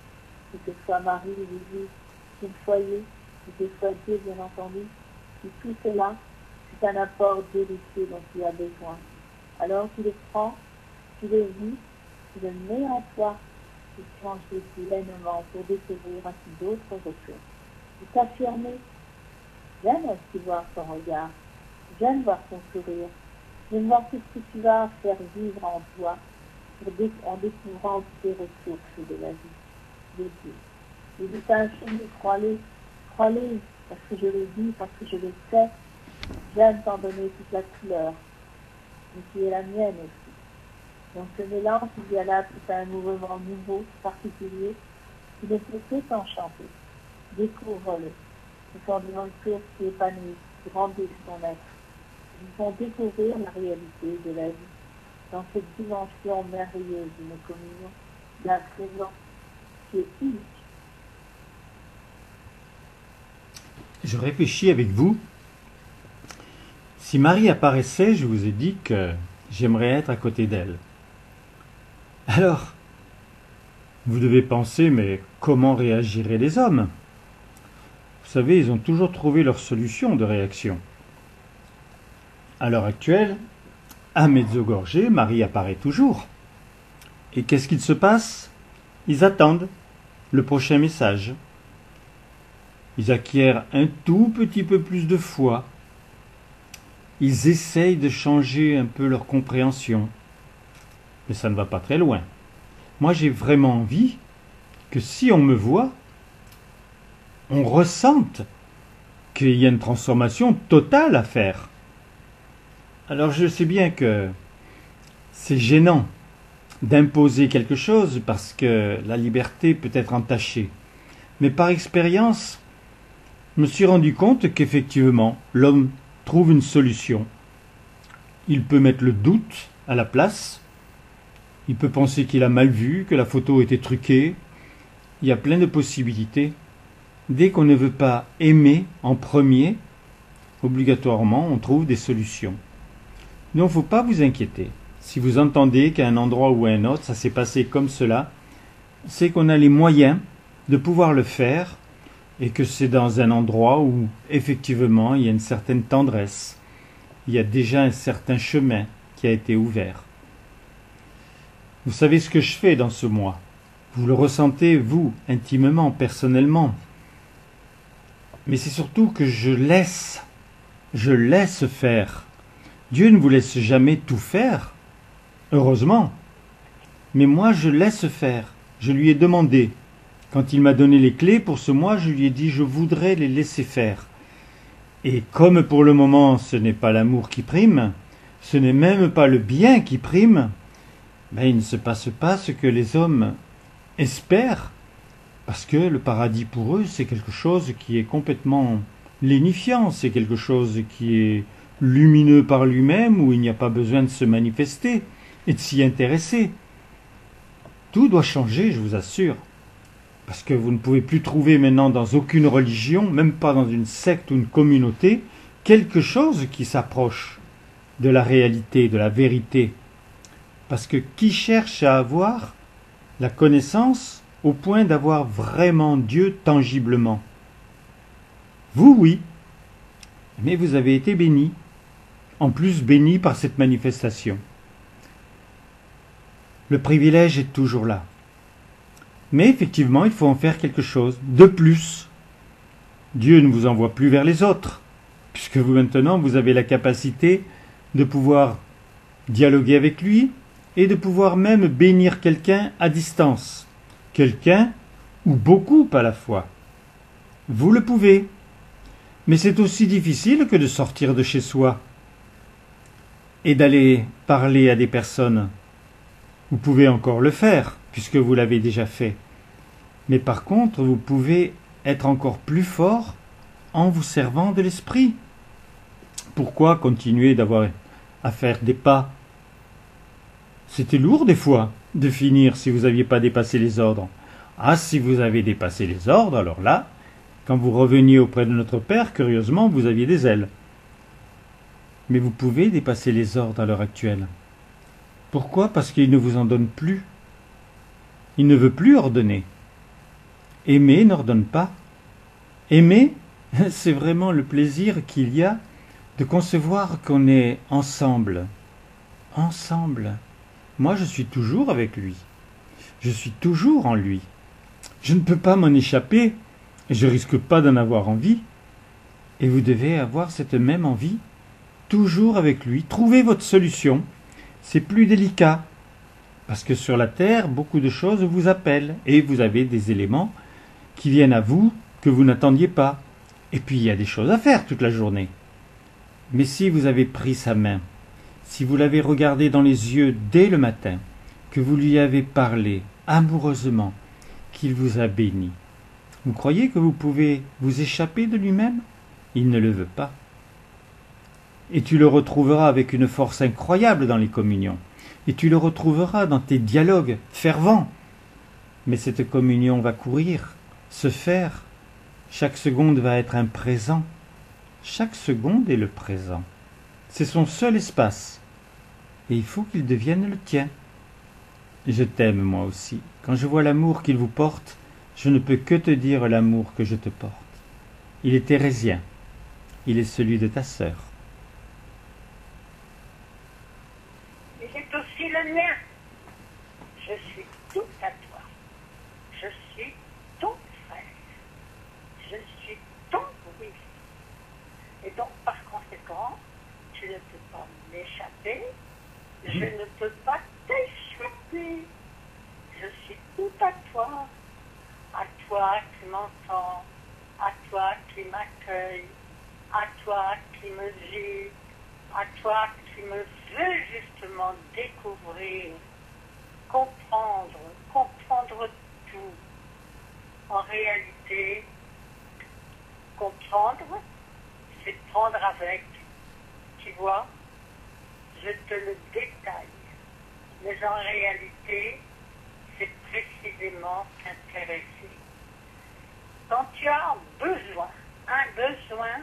S3: que ce soit Marie, Jésus, le foyer, que ce soit Dieu, bien entendu, et tout cela, c'est un apport délicieux dont tu as besoin. Alors tu le prends, tu le vis, tu le mets en toi, tu changes pleinement pour découvrir ainsi d'autres ressources. Et t'affirmer, j'aime aussi voir ton regard, j'aime voir ton sourire, j'aime voir tout ce que tu vas faire vivre en toi en découvrant tes ressources de la vie, de Dieu. Et de t'infini, crois-le, parce que je le dis, parce que je le sais, j'aime t'en donner toute la couleur, mais qui est la mienne aussi. Donc ce mélange, il y a là tout un mouvement nouveau, particulier, qui ne peut que t'enchanter. Découvre-le. Ce sont des ressources qui épanouissent, qui grandissent ton être. Ils vont découvrir la réalité de la vie dans cette dimension merveilleuse d'une communion, d'un présent qui est unique.
S2: Je réfléchis avec vous. Si Marie apparaissait, je vous ai dit que j'aimerais être à côté d'elle. Alors, vous devez penser, mais comment réagiraient les hommes? Vous savez, ils ont toujours trouvé leur solution de réaction. À l'heure actuelle, à Mezzogorje, Marie apparaît toujours. Et qu'est-ce qu'il se passe? Ils attendent le prochain message. Ils acquièrent un tout petit peu plus de foi. Ils essayent de changer un peu leur compréhension. Mais ça ne va pas très loin. Moi, j'ai vraiment envie que si on me voit, on ressente qu'il y a une transformation totale à faire. Alors je sais bien que c'est gênant d'imposer quelque chose parce que la liberté peut être entachée. Mais par expérience, je me suis rendu compte qu'effectivement, l'homme trouve une solution. Il peut mettre le doute à la place. Il peut penser qu'il a mal vu, que la photo était truquée. Il y a plein de possibilités. Dès qu'on ne veut pas aimer en premier, obligatoirement, on trouve des solutions. Donc, il ne faut pas vous inquiéter. Si vous entendez qu'à un endroit ou à un autre, ça s'est passé comme cela, c'est qu'on a les moyens de pouvoir le faire et que c'est dans un endroit où, effectivement, il y a une certaine tendresse. Il y a déjà un certain chemin qui a été ouvert. Vous savez ce que je fais dans ce mois. Vous le ressentez, vous, intimement, personnellement. Mais c'est surtout que je laisse faire. Dieu ne vous laisse jamais tout faire, heureusement. Mais moi, je laisse faire. Je lui ai demandé. Quand il m'a donné les clés pour ce mois, je lui ai dit, je voudrais les laisser faire. Et comme pour le moment, ce n'est pas l'amour qui prime, ce n'est même pas le bien qui prime, ben, il ne se passe pas ce que les hommes espèrent, parce que le paradis pour eux, c'est quelque chose qui est complètement lénifiant, c'est quelque chose qui est lumineux par lui-même, où il n'y a pas besoin de se manifester et de s'y intéresser. Tout doit changer, je vous assure, parce que vous ne pouvez plus trouver maintenant dans aucune religion, même pas dans une secte ou une communauté, quelque chose qui s'approche de la réalité, de la vérité. Parce que qui cherche à avoir la connaissance au point d'avoir vraiment Dieu tangiblement? Vous, oui, mais vous avez été béni, en plus béni par cette manifestation. Le privilège est toujours là. Mais effectivement, il faut en faire quelque chose de plus. Dieu ne vous envoie plus vers les autres, puisque vous maintenant, vous avez la capacité de pouvoir dialoguer avec lui et de pouvoir même bénir quelqu'un à distance. Quelqu'un ou beaucoup à la fois. Vous le pouvez. Mais c'est aussi difficile que de sortir de chez soi et d'aller parler à des personnes. Vous pouvez encore le faire, puisque vous l'avez déjà fait. Mais par contre, vous pouvez être encore plus fort en vous servant de l'esprit. Pourquoi continuer à faire des pas? C'était lourd des fois de finir si vous n'aviez pas dépassé les ordres. Ah, si vous avez dépassé les ordres, alors là, Quand vous reveniez auprès de notre Père, curieusement, vous aviez des ailes. Mais vous pouvez dépasser les ordres à l'heure actuelle. Pourquoi? Parce qu'il ne vous en donne plus. Il ne veut plus ordonner. Aimer n'ordonne pas. Aimer, c'est vraiment le plaisir qu'il y a de concevoir qu'on est ensemble. Ensemble. Moi, je suis toujours avec lui. Je suis toujours en lui. Je ne peux pas m'en échapper. Je risque pas d'en avoir envie. Et vous devez avoir cette même envie, toujours avec lui. Trouvez votre solution. C'est plus délicat. Parce que sur la terre, beaucoup de choses vous appellent. Et vous avez des éléments qui viennent à vous que vous n'attendiez pas. Et puis il y a des choses à faire toute la journée. Mais si vous avez pris sa main, si vous l'avez regardé dans les yeux dès le matin, que vous lui avez parlé amoureusement, qu'il vous a béni, vous croyez que vous pouvez vous échapper de lui-même? Il ne le veut pas. Et tu le retrouveras avec une force incroyable dans les communions. Et tu le retrouveras dans tes dialogues fervents. Mais cette communion va courir, se faire. Chaque seconde va être un présent. Chaque seconde est le présent. C'est son seul espace. Et il faut qu'il devienne le tien. Je t'aime moi aussi. Quand je vois l'amour qu'il vous porte, je ne peux que te dire l'amour que je te porte. Il est thérésien. Il est celui de ta sœur.
S1: Il est aussi le mien. Je suis tout à toi. Je suis ton frère. Je suis ton oui. Et donc, par conséquent, tu ne peux pas m'échapper. Je ne peux pas t'échapper. Je suis tout à toi. À toi qui m'entends. À toi qui m'accueille. À toi qui me vit. À toi qui me veux justement découvrir, comprendre tout. En réalité, comprendre, c'est prendre avec. Tu vois, je te le détaille. Mais en réalité, c'est précisément s'intéresser. Quand tu as un besoin,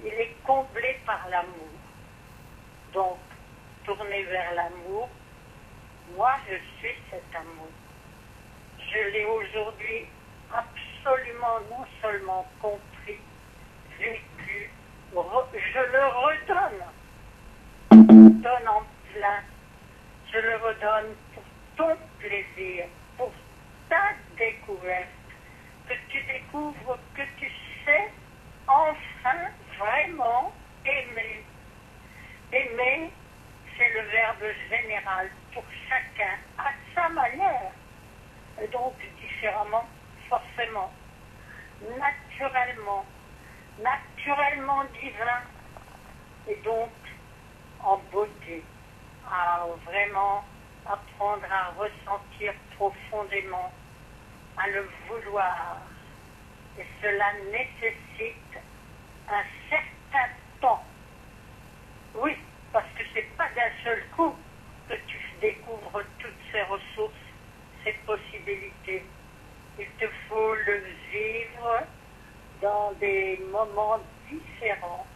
S1: il est comblé par l'amour. Donc, tourner vers l'amour, moi je suis cet amour. Je l'ai aujourd'hui absolument non seulement compris, vécu, je le redonne. Donne en plein. Je le redonne pour ton plaisir, pour ta découverte. Que tu découvres, que tu sais enfin vraiment aimer. Aimer, c'est le verbe général pour chacun à sa manière. Et donc différemment, forcément, naturellement divin. Et donc en beauté, à vraiment apprendre à ressentir profondément, à le vouloir. Et cela nécessite un certain temps. Oui, parce que c'est pas d'un seul coup que tu découvres toutes ces ressources, ces possibilités. Il te faut le vivre dans des moments différents.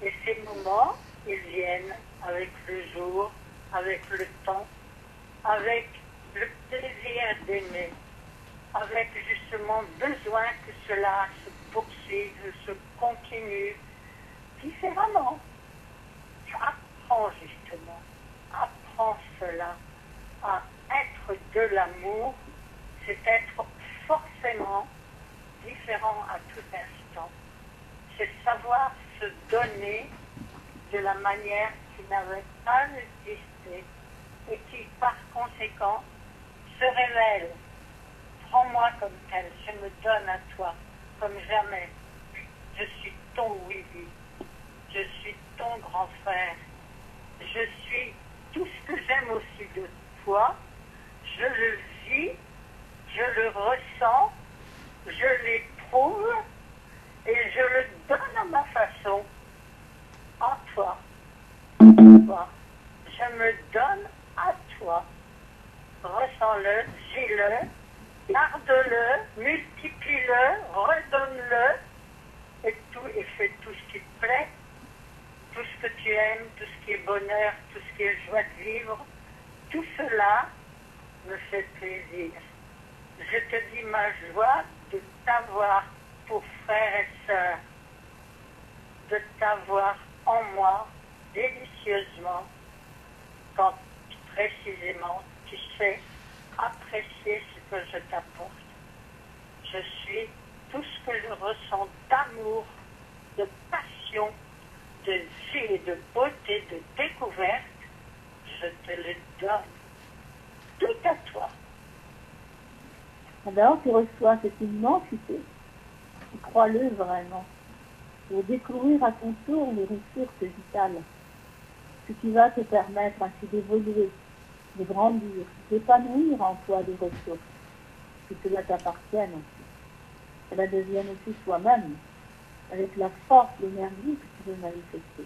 S1: Et ces moments, ils viennent avec le jour, avec le temps, avec le plaisir d'aimer, avec justement besoin que cela se poursuive, se continue différemment. Apprends justement, apprends cela, à être de l'amour, c'est être forcément différent à tout instant. C'est savoir se donner de la manière qui n'avait pas existé et qui, par conséquent, se révèle. Prends-moi comme tel, je me donne à toi comme jamais. Je suis ton oui, je suis ton grand frère. Je suis tout ce que j'aime aussi de toi. Je le vis, je le ressens, je l'éprouve et je le donne à ma façon. En toi. Toi. Je me donne à toi. Ressens-le, vis-le, garde-le, multiplie-le, j'aime, tout ce qui est bonheur, tout ce qui est joie de vivre, tout cela me fait plaisir. Je te dis ma joie de t'avoir pour frère et sœur, de t'avoir en moi délicieusement, quand précisément tu sais apprécier ce que je t'apporte. Je suis tout ce que je ressens d'amour, de passion, de vie et de beauté, de découverte, je te le donne. Tout à toi.
S3: Alors tu reçois cette immensité, crois-le vraiment, pour découvrir à ton tour les ressources vitales, ce qui va te permettre ainsi d'évoluer, de grandir, d'épanouir en toi des ressources, que cela t'appartienne aussi. Cela devienne aussi toi-même, avec la force, l'énergie que tu veux manifester.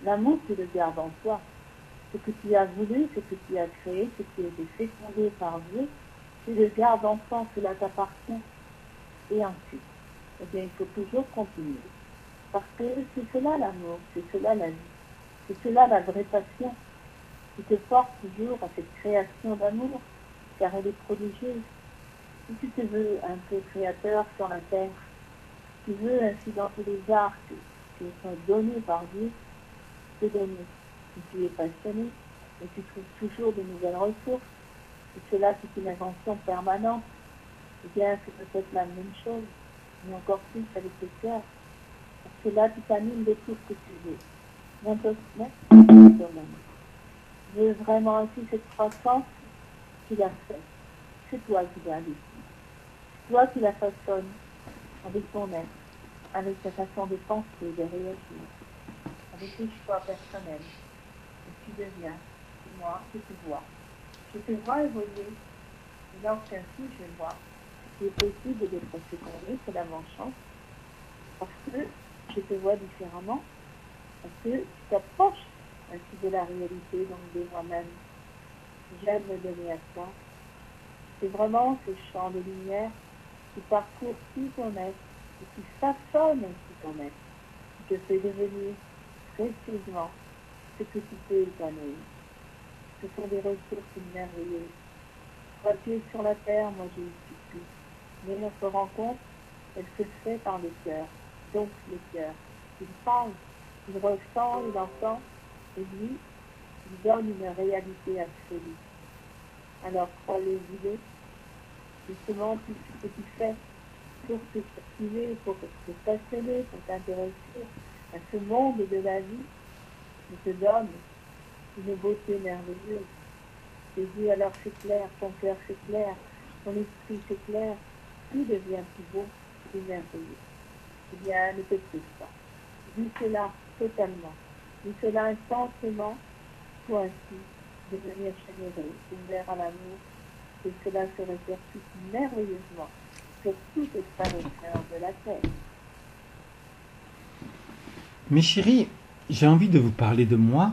S3: L'amour, tu le gardes en toi. Ce que tu as voulu, ce que tu as créé, ce qui a été fécondé par Dieu, tu le gardes en toi, cela t'appartient. Et ensuite, eh bien, il faut toujours continuer. Parce que c'est cela l'amour, c'est cela la vie, c'est cela la vraie passion, qui te porte toujours à cette création d'amour, car elle est prodigieuse. Si tu te veux un peu créateur sur la terre, tu veux ainsi dans tous les arts qui sont donnés par Dieu, te donner. Si tu es passionné et tu trouves toujours de nouvelles ressources, et cela c'est une invention permanente, eh bien c'est peut-être la même chose, mais encore plus avec le cœur. Parce que là tu t'animes de tout ce que tu veux. Maintenant, toi-même. Je veux vraiment ainsi cette croissance, tu l'as fait. C'est toi qui l'as décidé. C'est toi qui la façonnes avec ton être, avec ta façon de penser, de réagir, avec tes choix personnels. Et tu deviens, moi, je te vois. Je te vois évoluer. Et lorsqu'ainsi je vois qu'il est possible d'être fécondé, c'est la bonne chance. Parce que je te vois différemment, parce que tu t'approches ainsi de la réalité, donc de moi-même. J'aime me donner à toi. C'est vraiment ce champ de lumière qui parcourt tout ton être et qui façonne ainsi ton être, qui te fait devenir précisément ce que tu peux épanouir. Ce sont des ressources merveilleuses. Toi, tu es sur la terre, moi je suis plus. Mais notre rencontre, elle se fait par le cœur. Donc le cœur, il parle, il ressent, il entend, et lui, il donne une réalité absolue. Alors crois-le, dis-le, justement tout ce que tu fais pour te cultiver, pour te passionner, pour t'intéresser à ce monde de la vie, il te donne une beauté merveilleuse. Tes yeux alors s'éclairent, ton cœur s'éclaire, ton esprit s'éclaire, tout devient plus beau, plus merveilleux. Eh bien, ne te prive pas. Vis cela totalement. Vis cela intensément pour ainsi devenir généreux, ouvert à l'amour, et cela se répercute merveilleusement sur toutes les femmes et cœurs de la terre.
S2: Mes chéris, j'ai envie de vous parler de moi,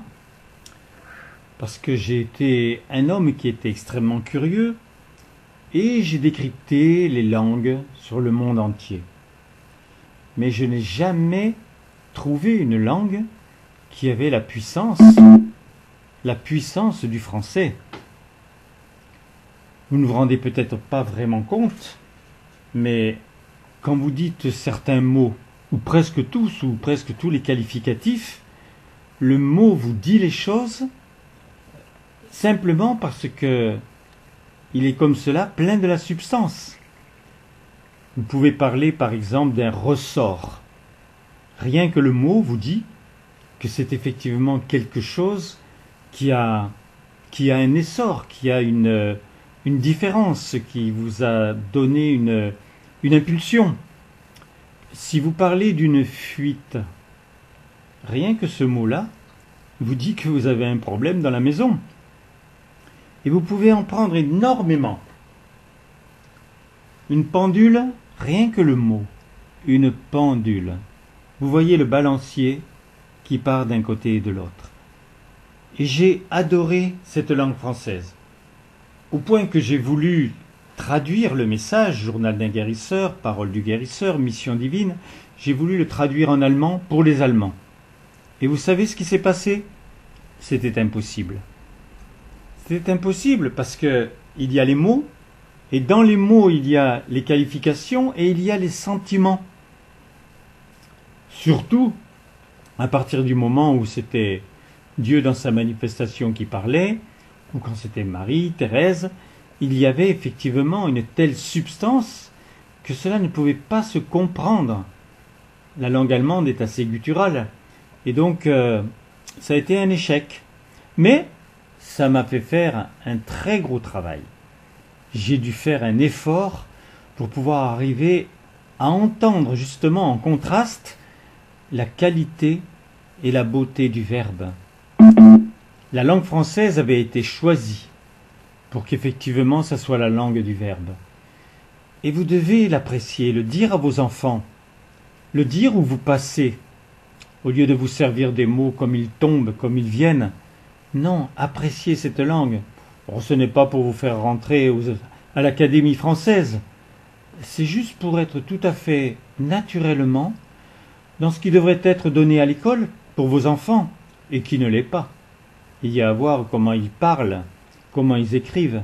S2: parce que j'ai été un homme qui était extrêmement curieux, et j'ai décrypté les langues sur le monde entier. Mais je n'ai jamais trouvé une langue qui avait la puissance du français. Vous ne vous rendez peut-être pas vraiment compte, mais quand vous dites certains mots, ou presque tous les qualificatifs, le mot vous dit les choses simplement parce que il est comme cela plein de la substance. Vous pouvez parler par exemple d'un ressort. Rien que le mot vous dit que c'est effectivement quelque chose qui a un essor, qui a une différence, qui vous a donné une impulsion. Si vous parlez d'une fuite, rien que ce mot-là vous dit que vous avez un problème dans la maison. Et vous pouvez en prendre énormément. Une pendule, rien que le mot, une pendule. Vous voyez le balancier qui part d'un côté et de l'autre. Et j'ai adoré cette langue française, au point que j'ai voulu traduire le message, journal d'un guérisseur, parole du guérisseur, mission divine, j'ai voulu le traduire en allemand pour les Allemands. Et vous savez ce qui s'est passé? C'était impossible. C'était impossible parce que il y a les mots, et dans les mots il y a les qualifications et il y a les sentiments. Surtout à partir du moment où c'était Dieu dans sa manifestation qui parlait, ou quand c'était Marie, Thérèse, il y avait effectivement une telle substance que cela ne pouvait pas se comprendre. La langue allemande est assez gutturale, et donc ça a été un échec. Mais ça m'a fait faire un très gros travail. J'ai dû faire un effort pour pouvoir arriver à entendre justement en contraste la qualité et la beauté du verbe. La langue française avait été choisie pour qu'effectivement ça soit la langue du verbe. Et vous devez l'apprécier, le dire à vos enfants, le dire où vous passez, au lieu de vous servir des mots comme ils tombent, comme ils viennent. Non, appréciez cette langue. Bon, ce n'est pas pour vous faire rentrer à l'Académie française. C'est juste pour être tout à fait naturellement dans ce qui devrait être donné à l'école pour vos enfants et qui ne l'est pas. Il y a à voir comment ils parlent, comment ils écrivent.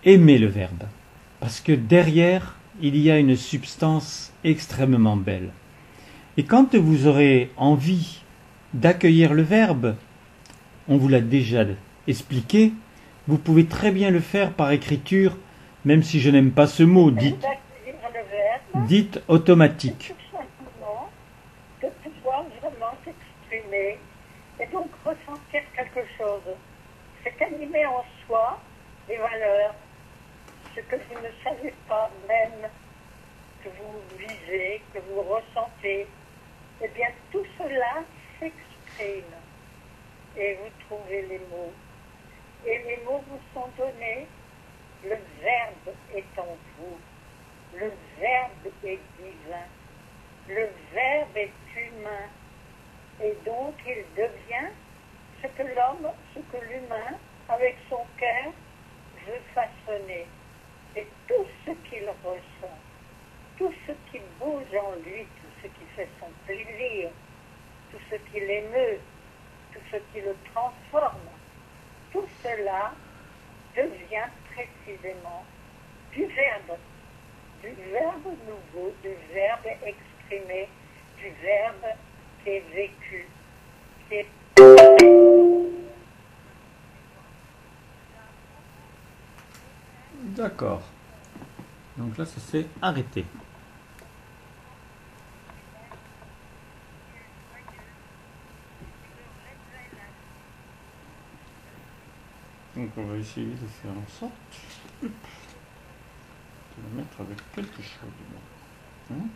S2: Aimez le verbe, parce que derrière, il y a une substance extrêmement belle. Et quand vous aurez envie d'accueillir le verbe, on vous l'a déjà expliqué, vous pouvez très bien le faire par écriture, même si je n'aime pas ce mot, dites automatique.
S1: Tout simplement de pouvoir vraiment s'exprimer et donc ressentir quelque chose. C'est animer en soi des valeurs, ce que vous ne savez pas même que vous vivez, que vous ressentez. Eh bien, tout cela s'exprime et vous trouvez les mots. Et les mots vous sont donnés. Le verbe est en vous. Le verbe est divin. Le verbe est humain. Et donc, il devient ce que l'homme, ce que l'humain, avec son cœur, veut façonner. Et tout ce qu'il ressent, tout ce qui bouge en lui, tout ce qui fait son plaisir, tout ce qui l'émeut, tout ce qui le transforme, tout cela devient précisément du verbe nouveau, du verbe exprimé, du verbe qui est vécu, qui est...
S2: D'accord. Donc là, ça s'est arrêté. Donc on va essayer de faire en sorte de le mettre avec quelque chose dedans.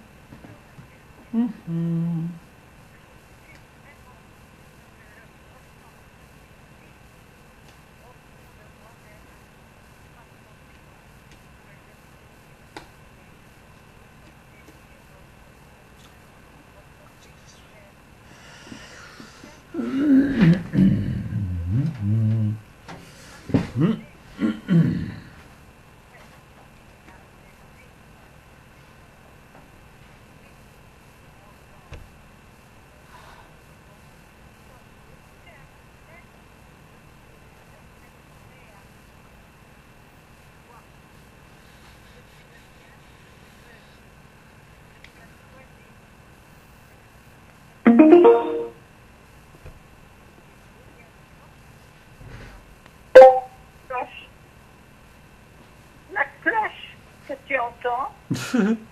S1: La cloche que tu entends,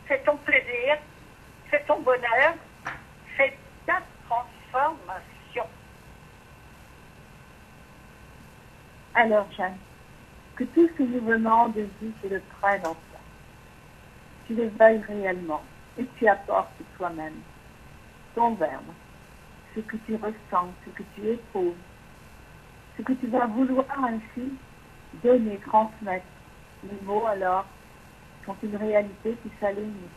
S1: c'est ton plaisir, c'est ton bonheur, c'est ta transformation.
S3: Alors, Jeanne, que tout ce mouvement de vie, tu le prennes en toi. Tu le veuilles réellement et tu apportes toi-même ton verbe, ce que tu ressens, ce que tu éprouves, ce que tu vas vouloir ainsi donner, transmettre. Les mots, alors, sont une réalité qui s'aligne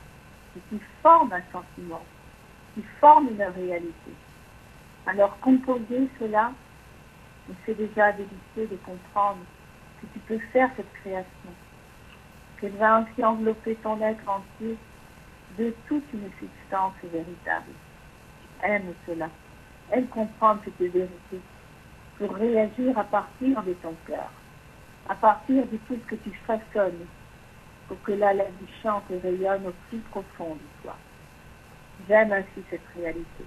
S3: et qui forme un sentiment, qui forme une réalité. Alors, composer cela, c'est déjà délicieux de comprendre que tu peux faire cette création, qu'elle va ainsi envelopper ton être entier de toute une substance véritable. aime cela. Aime comprendre cette vérité pour réagir à partir de ton cœur, à partir de tout ce que tu façonnes, pour que là, la vie chante et rayonne au plus profond de toi. J'aime ainsi cette réalité,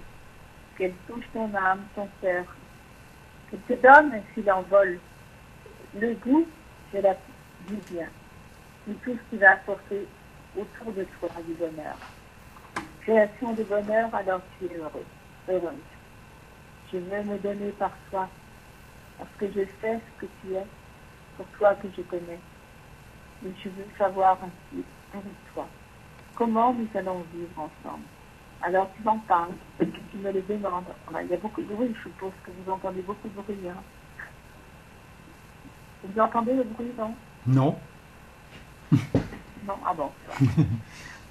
S3: qu'elle touche ton âme, ton cœur, qu'elle te donne ainsi l'envol, le goût de la du bien, de tout ce qui va apporter autour de toi du bonheur. Création de bonheur, alors tu es heureux, heureuse. Je veux me donner par toi, parce que je sais ce que tu es, pour toi que je connais. Et je veux savoir ainsi, avec toi, comment nous allons vivre ensemble. Alors tu m'en parles, tu me le demandes. Il y a beaucoup de bruit, je suppose que vous entendez beaucoup de bruit. Hein. Vous entendez le bruit, non?
S2: Non.
S3: Non, ah bon.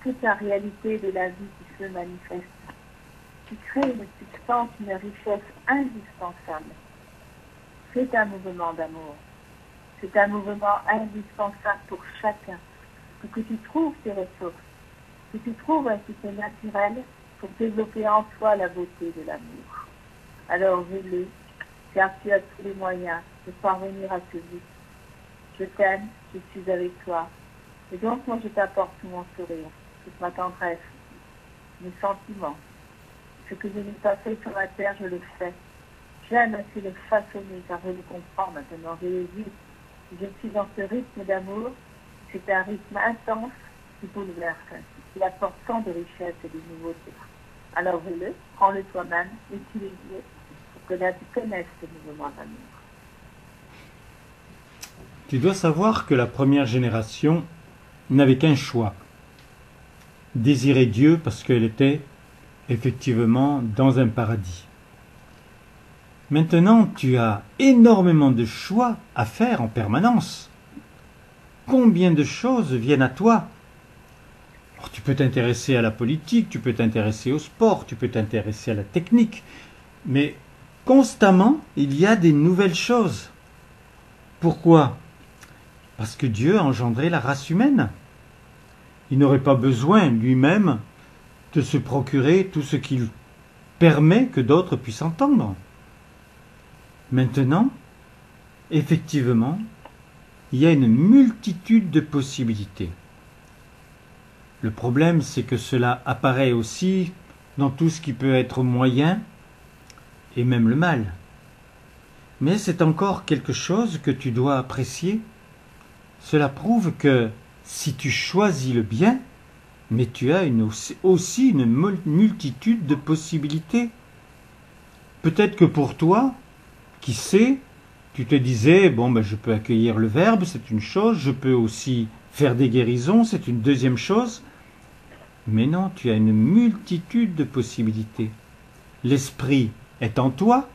S3: Toute la réalité de la vie qui se manifeste, qui crée une substance, une richesse indispensable. C'est un mouvement d'amour. C'est un mouvement indispensable pour chacun. Pour que tu trouves tes ressources, que tu trouves un système naturel pour développer en toi la beauté de l'amour. Alors veux-le, car tu as tous les moyens de parvenir à ce but. Je t'aime, je suis avec toi. Et donc moi je t'apporte mon sourire, toute ma tendresse, mes sentiments. Ce que je n'ai pas fait sur la terre, je le fais. J'aime ainsi le façonner, car je le comprends maintenant, je le vis. Je suis dans ce rythme d'amour, c'est un rythme intense qui bouleverse, qui apporte tant de richesse et de nouveautés. Alors veux-le, prends-le toi-même, utilise-le pour que là tu connaisses ce mouvement d'amour.
S2: Tu dois savoir que la première génération n'avait qu'un choix. Désirer Dieu parce qu'elle était effectivement dans un paradis. Maintenant, tu as énormément de choix à faire en permanence. Combien de choses viennent à toi? Alors, tu peux t'intéresser à la politique, tu peux t'intéresser au sport, tu peux t'intéresser à la technique, mais constamment, il y a des nouvelles choses. Pourquoi? Parce que Dieu a engendré la race humaine. Il n'aurait pas besoin lui-même de se procurer tout ce qu'il permet que d'autres puissent entendre. Maintenant, effectivement, il y a une multitude de possibilités. Le problème, c'est que cela apparaît aussi dans tout ce qui peut être moyen et même le mal. Mais c'est encore quelque chose que tu dois apprécier. Cela prouve que si tu choisis le bien, mais tu as aussi une multitude de possibilités. Peut-être que pour toi, qui sait, tu te disais, bon, je peux accueillir le Verbe, c'est une chose, je peux aussi faire des guérisons, c'est une deuxième chose. Mais non, tu as une multitude de possibilités. L'Esprit est en toi,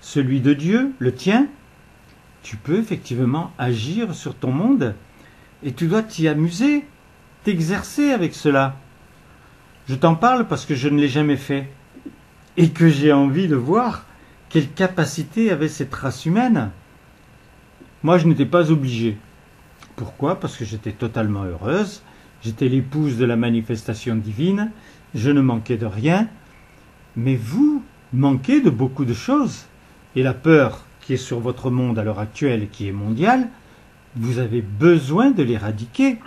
S2: celui de Dieu, le tien. Tu peux effectivement agir sur ton monde et tu dois t'y amuser, t'exercer avec cela. Je t'en parle parce que je ne l'ai jamais fait et que j'ai envie de voir quelle capacité avait cette race humaine. Moi, je n'étais pas obligé. Pourquoi? Parce que j'étais totalement heureuse, j'étais l'épouse de la manifestation divine, je ne manquais de rien, mais vous manquez de beaucoup de choses. Et la peur qui est sur votre monde à l'heure actuelle et qui est mondiale, vous avez besoin de l'éradiquer.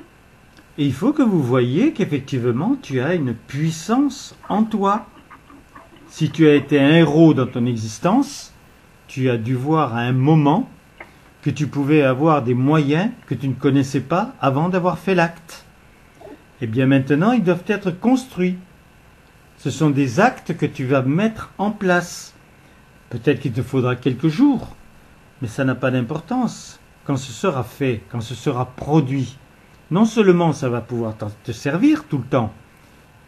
S2: Et il faut que vous voyiez qu'effectivement, tu as une puissance en toi. Si tu as été un héros dans ton existence, tu as dû voir à un moment que tu pouvais avoir des moyens que tu ne connaissais pas avant d'avoir fait l'acte. Eh bien maintenant, ils doivent être construits. Ce sont des actes que tu vas mettre en place. Peut-être qu'il te faudra quelques jours, mais ça n'a pas d'importance. Quand ce sera fait, quand ce sera produit, non seulement ça va pouvoir te servir tout le temps,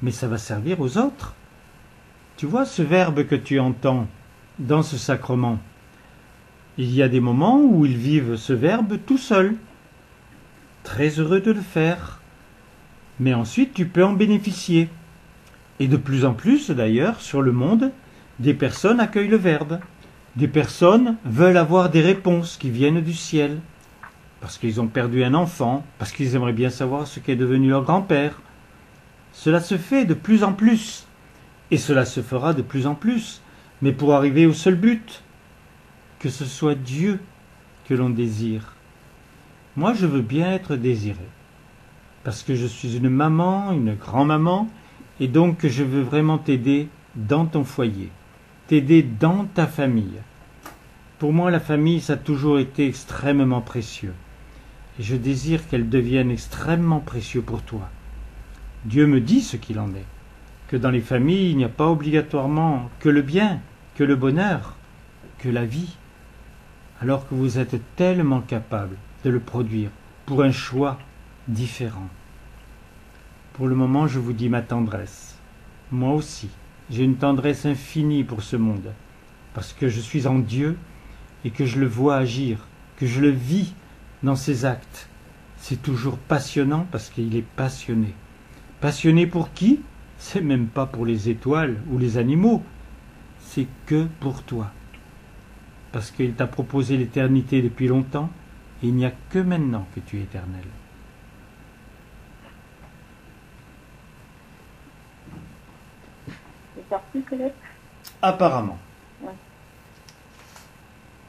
S2: mais ça va servir aux autres. Tu vois ce verbe que tu entends dans ce sacrement, il y a des moments où ils vivent ce verbe tout seul, très heureux de le faire, mais ensuite tu peux en bénéficier. Et de plus en plus d'ailleurs sur le monde, des personnes accueillent le verbe, des personnes veulent avoir des réponses qui viennent du ciel, parce qu'ils ont perdu un enfant, parce qu'ils aimeraient bien savoir ce qu'est devenu leur grand-père. Cela se fait de plus en plus. Et cela se fera de plus en plus, mais pour arriver au seul but, que ce soit Dieu que l'on désire. Moi, je veux bien être désiré, parce que je suis une maman, une grand-maman, et donc je veux vraiment t'aider dans ton foyer, t'aider dans ta famille. Pour moi, la famille, ça a toujours été extrêmement précieux. Et je désire qu'elle devienne extrêmement précieux pour toi. Dieu me dit ce qu'il en est, que dans les familles, il n'y a pas obligatoirement que le bien, que le bonheur, que la vie, alors que vous êtes tellement capable de le produire pour un choix différent. Pour le moment, je vous dis ma tendresse. Moi aussi, j'ai une tendresse infinie pour ce monde, parce que je suis en Dieu et que je le vois agir, que je le vis dans ses actes. C'est toujours passionnant parce qu'il est passionné. Passionné pour qui? C'est même pas pour les étoiles ou les animaux, c'est que pour toi. Parce qu'il t'a proposé l'éternité depuis longtemps, et il n'y a que maintenant que tu es éternel.
S3: C'est parti, Colette?
S2: Apparemment.
S3: Ouais.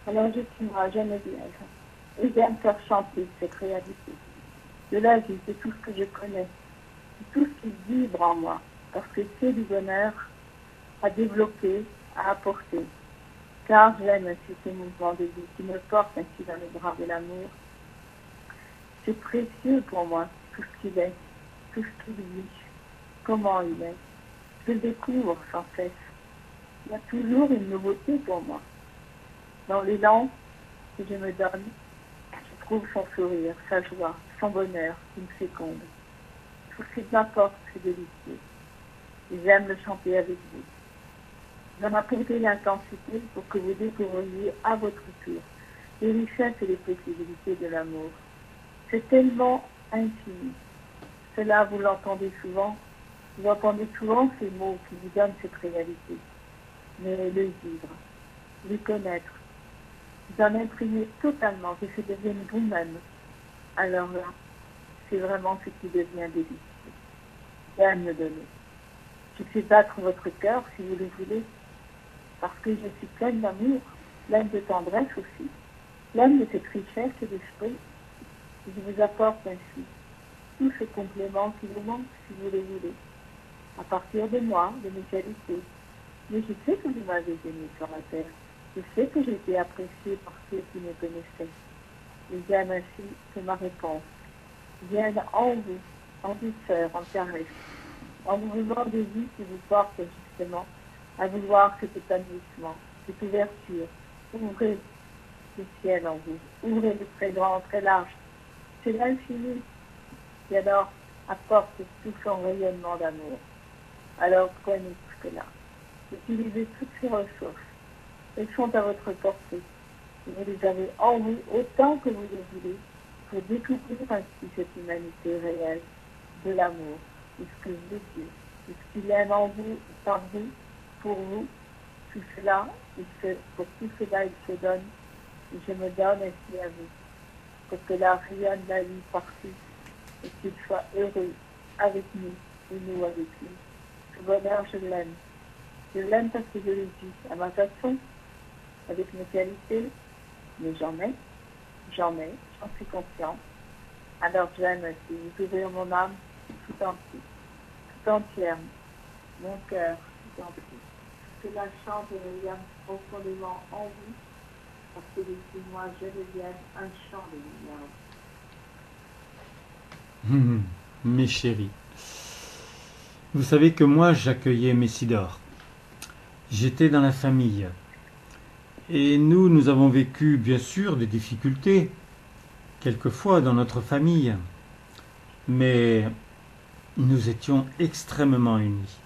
S3: Alors je suis moi, Geneviève, et j'aime faire chanter cette réalité. De la vie, c'est tout ce que je connais, c'est tout ce qui vibre en moi, parce que c'est du bonheur à développer, à apporter. Car j'aime ainsi ces mouvements de vie qui me portent ainsi dans les bras de l'amour. C'est précieux pour moi, tout ce qu'il est, tout ce qu'il vit, comment il est. Je le découvre sans cesse. Il y a toujours une nouveauté pour moi. Dans l'élan que je me donne, je trouve son sourire, sa joie, son bonheur qui me féconde. Tout ce qui m'apporte, c'est délicieux. Et j'aime le chanter avec vous. J'en apporter l'intensité pour que vous découvriez à votre tour les richesses et les possibilités de l'amour. C'est tellement infini. Cela, vous l'entendez souvent. Vous entendez souvent ces mots qui vous donnent cette réalité. Mais le vivre, le connaître, vous en imprégner totalement, que ça devienne vous-même. Alors là, c'est vraiment ce qui devient délicieux. J'aime me donner. Je fais battre votre cœur, si vous le voulez, parce que je suis pleine d'amour, pleine de tendresse aussi, pleine de cette richesse d'esprit. Je vous apporte ainsi tous ces compléments qui vous manquent, si vous le voulez, à partir de moi, de mes qualités. Mais je sais que vous m'avez aimé sur la terre. Je sais que j'ai été appréciée par ceux qui me connaissaient. Et j'aime ainsi que ma réponse vienne en vous, en douceur, en caresse, en mouvement de vie qui vous porte justement à vouloir cet épanouissement, cette ouverture. Ouvrez le ciel en vous, ouvrez le très grand, très large. C'est l'infini qui alors apporte tout son rayonnement d'amour. Alors prenez tout cela, utilisez toutes ces ressources. Elles sont à votre portée. Vous les avez en vous autant que vous le voulez pour découvrir ainsi cette humanité réelle de l'amour, de ce que veut Dieu, de ce qu'il aime en vous, par vous, pour vous. Tout cela, pour tout cela, il se donne. Et je me donne ainsi à vous, pour que la rayonne la vie partout et qu'il soit heureux avec nous et nous avec lui. Ce bonheur, je l'aime. Je l'aime parce que je le vis à ma façon, avec mes qualités, mais j'en suis consciente. Alors j'aime aussi vous ouvrir mon âme tout entière, tout entière, mon cœur tout entier. Que la chante revienne profondément en vous, parce que depuis moi, je deviens un chant de lumière.
S2: Mes chéris, vous savez que moi j'accueillais Messidor. J'étais dans la famille. Et nous avons vécu bien sûr des difficultés, quelquefois dans notre famille. Mais nous étions extrêmement unis.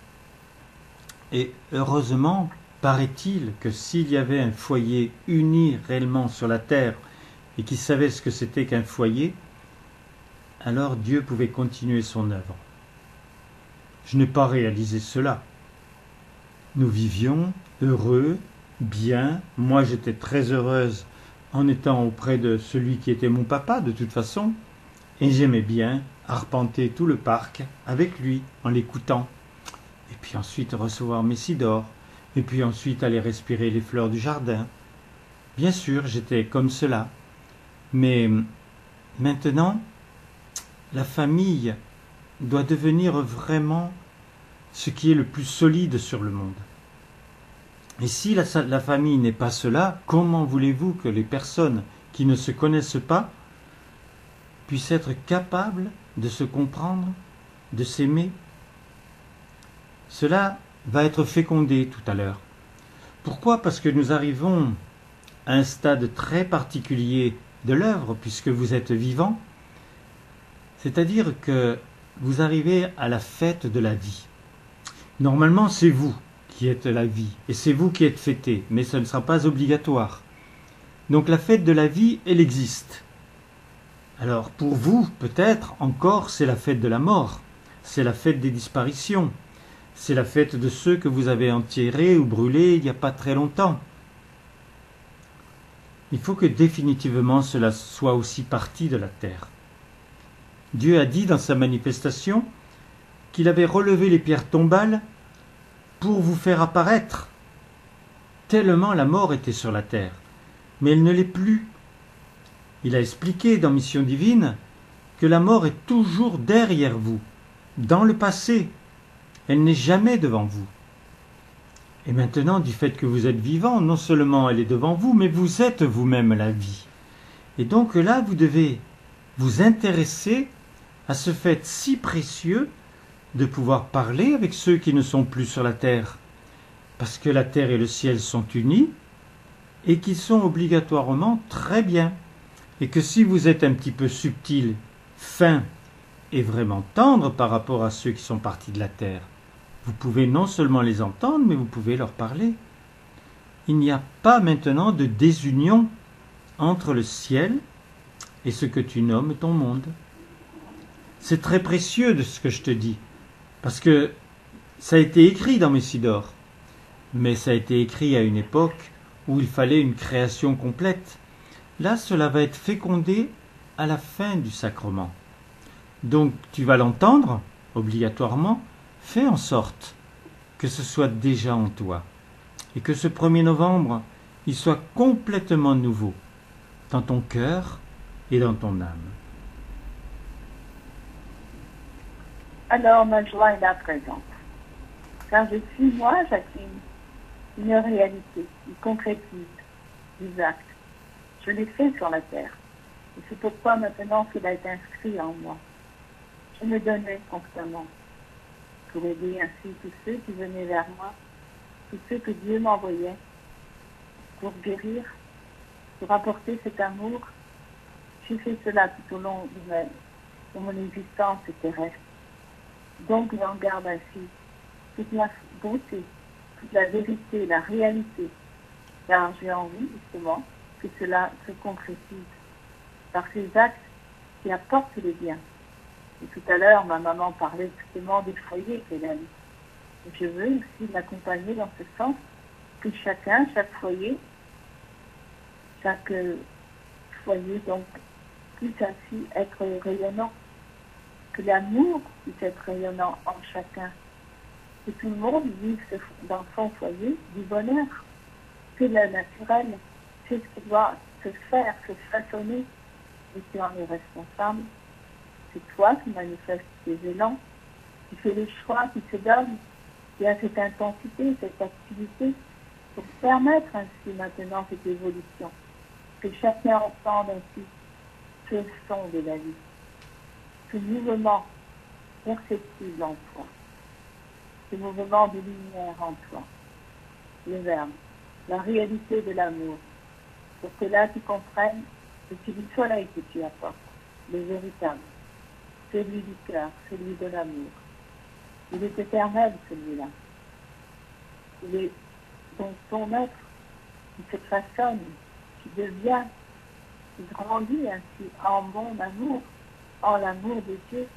S2: Et heureusement, paraît-il que s'il y avait un foyer uni réellement sur la terre et qui savait ce que c'était qu'un foyer, alors Dieu pouvait continuer son œuvre. Je n'ai pas réalisé cela. Nous vivions heureux, bien. Moi, j'étais très heureuse en étant auprès de celui qui était mon papa, de toute façon. Et j'aimais bien arpenter tout le parc avec lui, en l'écoutant. et puis ensuite recevoir Messidor, et puis ensuite aller respirer les fleurs du jardin. Bien sûr, j'étais comme cela, mais maintenant, la famille doit devenir vraiment ce qui est le plus solide sur le monde. Et si la famille n'est pas cela, comment voulez-vous que les personnes qui ne se connaissent pas puissent être capables de se comprendre, de s'aimer? Cela va être fécondé tout à l'heure. Pourquoi? Parce que nous arrivons à un stade très particulier de l'œuvre, puisque vous êtes vivant, c'est-à-dire que vous arrivez à la fête de la vie. Normalement, c'est vous qui êtes la vie, et c'est vous qui êtes fêté, mais ce ne sera pas obligatoire. Donc la fête de la vie, elle existe. Alors pour vous, peut-être encore, c'est la fête de la mort, c'est la fête des disparitions, c'est la fête de ceux que vous avez enterrés ou brûlés il n'y a pas très longtemps. Il faut que définitivement cela soit aussi parti de la terre. Dieu a dit dans sa manifestation qu'il avait relevé les pierres tombales pour vous faire apparaître, tellement la mort était sur la terre. Mais elle ne l'est plus. Il a expliqué dans Mission divine que la mort est toujours derrière vous, dans le passé. Elle n'est jamais devant vous. Et maintenant, du fait que vous êtes vivant, non seulement elle est devant vous, mais vous êtes vous-même la vie. Et donc là, vous devez vous intéresser à ce fait si précieux de pouvoir parler avec ceux qui ne sont plus sur la terre, parce que la terre et le ciel sont unis, et qui sont obligatoirement très bien, et que si vous êtes un petit peu subtil, fin et vraiment tendre par rapport à ceux qui sont partis de la terre, vous pouvez non seulement les entendre, mais vous pouvez leur parler. Il n'y a pas maintenant de désunion entre le ciel et ce que tu nommes ton monde. C'est très précieux de ce que je te dis, parce que ça a été écrit dans Messidor, mais ça a été écrit à une époque où il fallait une création complète. Là, cela va être fécondé à la fin du sacrement. Donc, tu vas l'entendre, obligatoirement. Fais en sorte que ce soit déjà en toi. Et que ce 1er novembre, il soit complètement nouveau, dans ton cœur et dans ton âme.
S3: Alors ma joie est là présente. Car je suis moi, Jacqueline, une réalité, une concrétise, des actes. Je l'ai fait sur la terre. Et c'est pourquoi maintenant cela est inscrit en moi. Je me donnais constamment pour aider ainsi tous ceux qui venaient vers moi, tous ceux que Dieu m'envoyait, pour guérir, pour apporter cet amour. J'ai fait cela tout au long de mon existence terrestre. Donc j'en garde ainsi toute la beauté, toute la vérité, la réalité, car j'ai envie justement que cela se concrétise par ces actes qui apportent le bien. Et tout à l'heure, ma maman parlait justement des foyers qu'elle a eu. Je veux aussi l'accompagner dans ce sens, que chacun, chaque foyer, donc, puisse ainsi être rayonnant, que l'amour puisse être rayonnant en chacun, que tout le monde vive dans son foyer du bonheur, que le naturel, c'est ce qui doit se faire, se façonner, et tu en es responsable. C'est toi qui manifestes tes élans, qui fais les choix, qui se donne, qui a cette intensité, cette activité, pour permettre ainsi maintenant cette évolution. Que chacun entende ainsi ce son de la vie, ce mouvement perceptible en toi, ce mouvement de lumière en toi, le verbe, la réalité de l'amour, pour que là tu comprennes que c'est du soleil que tu apportes, le véritable, celui du cœur, celui de l'amour. Il est éternel celui-là. Il est donc ton être qui se façonne, qui devient, qui grandit ainsi en mon amour, en l'amour de Dieu.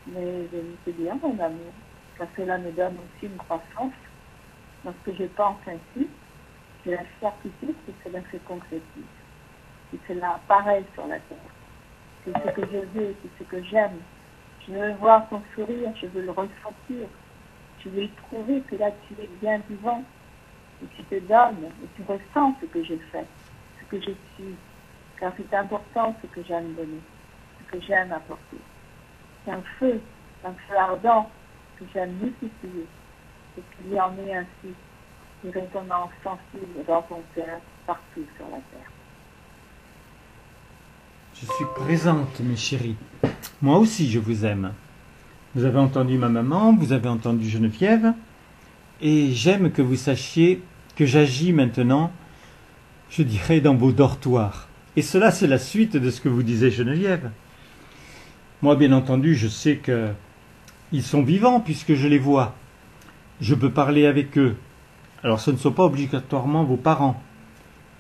S3: Mais je me sais bien mon amour, car cela me donne aussi une croissance. Lorsque je pense ainsi, j'ai la certitude que cela se concrétise, que cela apparaît sur la terre. C'est ce que je veux, c'est ce que j'aime. Je veux voir ton sourire, je veux le ressentir. Je veux prouver que là, tu es bien vivant, et tu te donnes, et tu ressens ce que je fais, ce que je suis. Car c'est important ce que j'aime donner, ce que j'aime apporter. C'est un feu ardent que j'aime multiplier, et qu'il y en ait ainsi des résonances sensibles dans ton cœur, partout sur la terre.
S2: Je suis présente, mes chéris. Moi aussi, je vous aime. Vous avez entendu ma maman, vous avez entendu Geneviève, et j'aime que vous sachiez que j'agis maintenant, je dirais, dans vos dortoirs. Et cela, c'est la suite de ce que vous disiez, Geneviève. Moi, bien entendu, je sais qu'ils sont vivants puisque je les vois. Je peux parler avec eux. Alors, ce ne sont pas obligatoirement vos parents.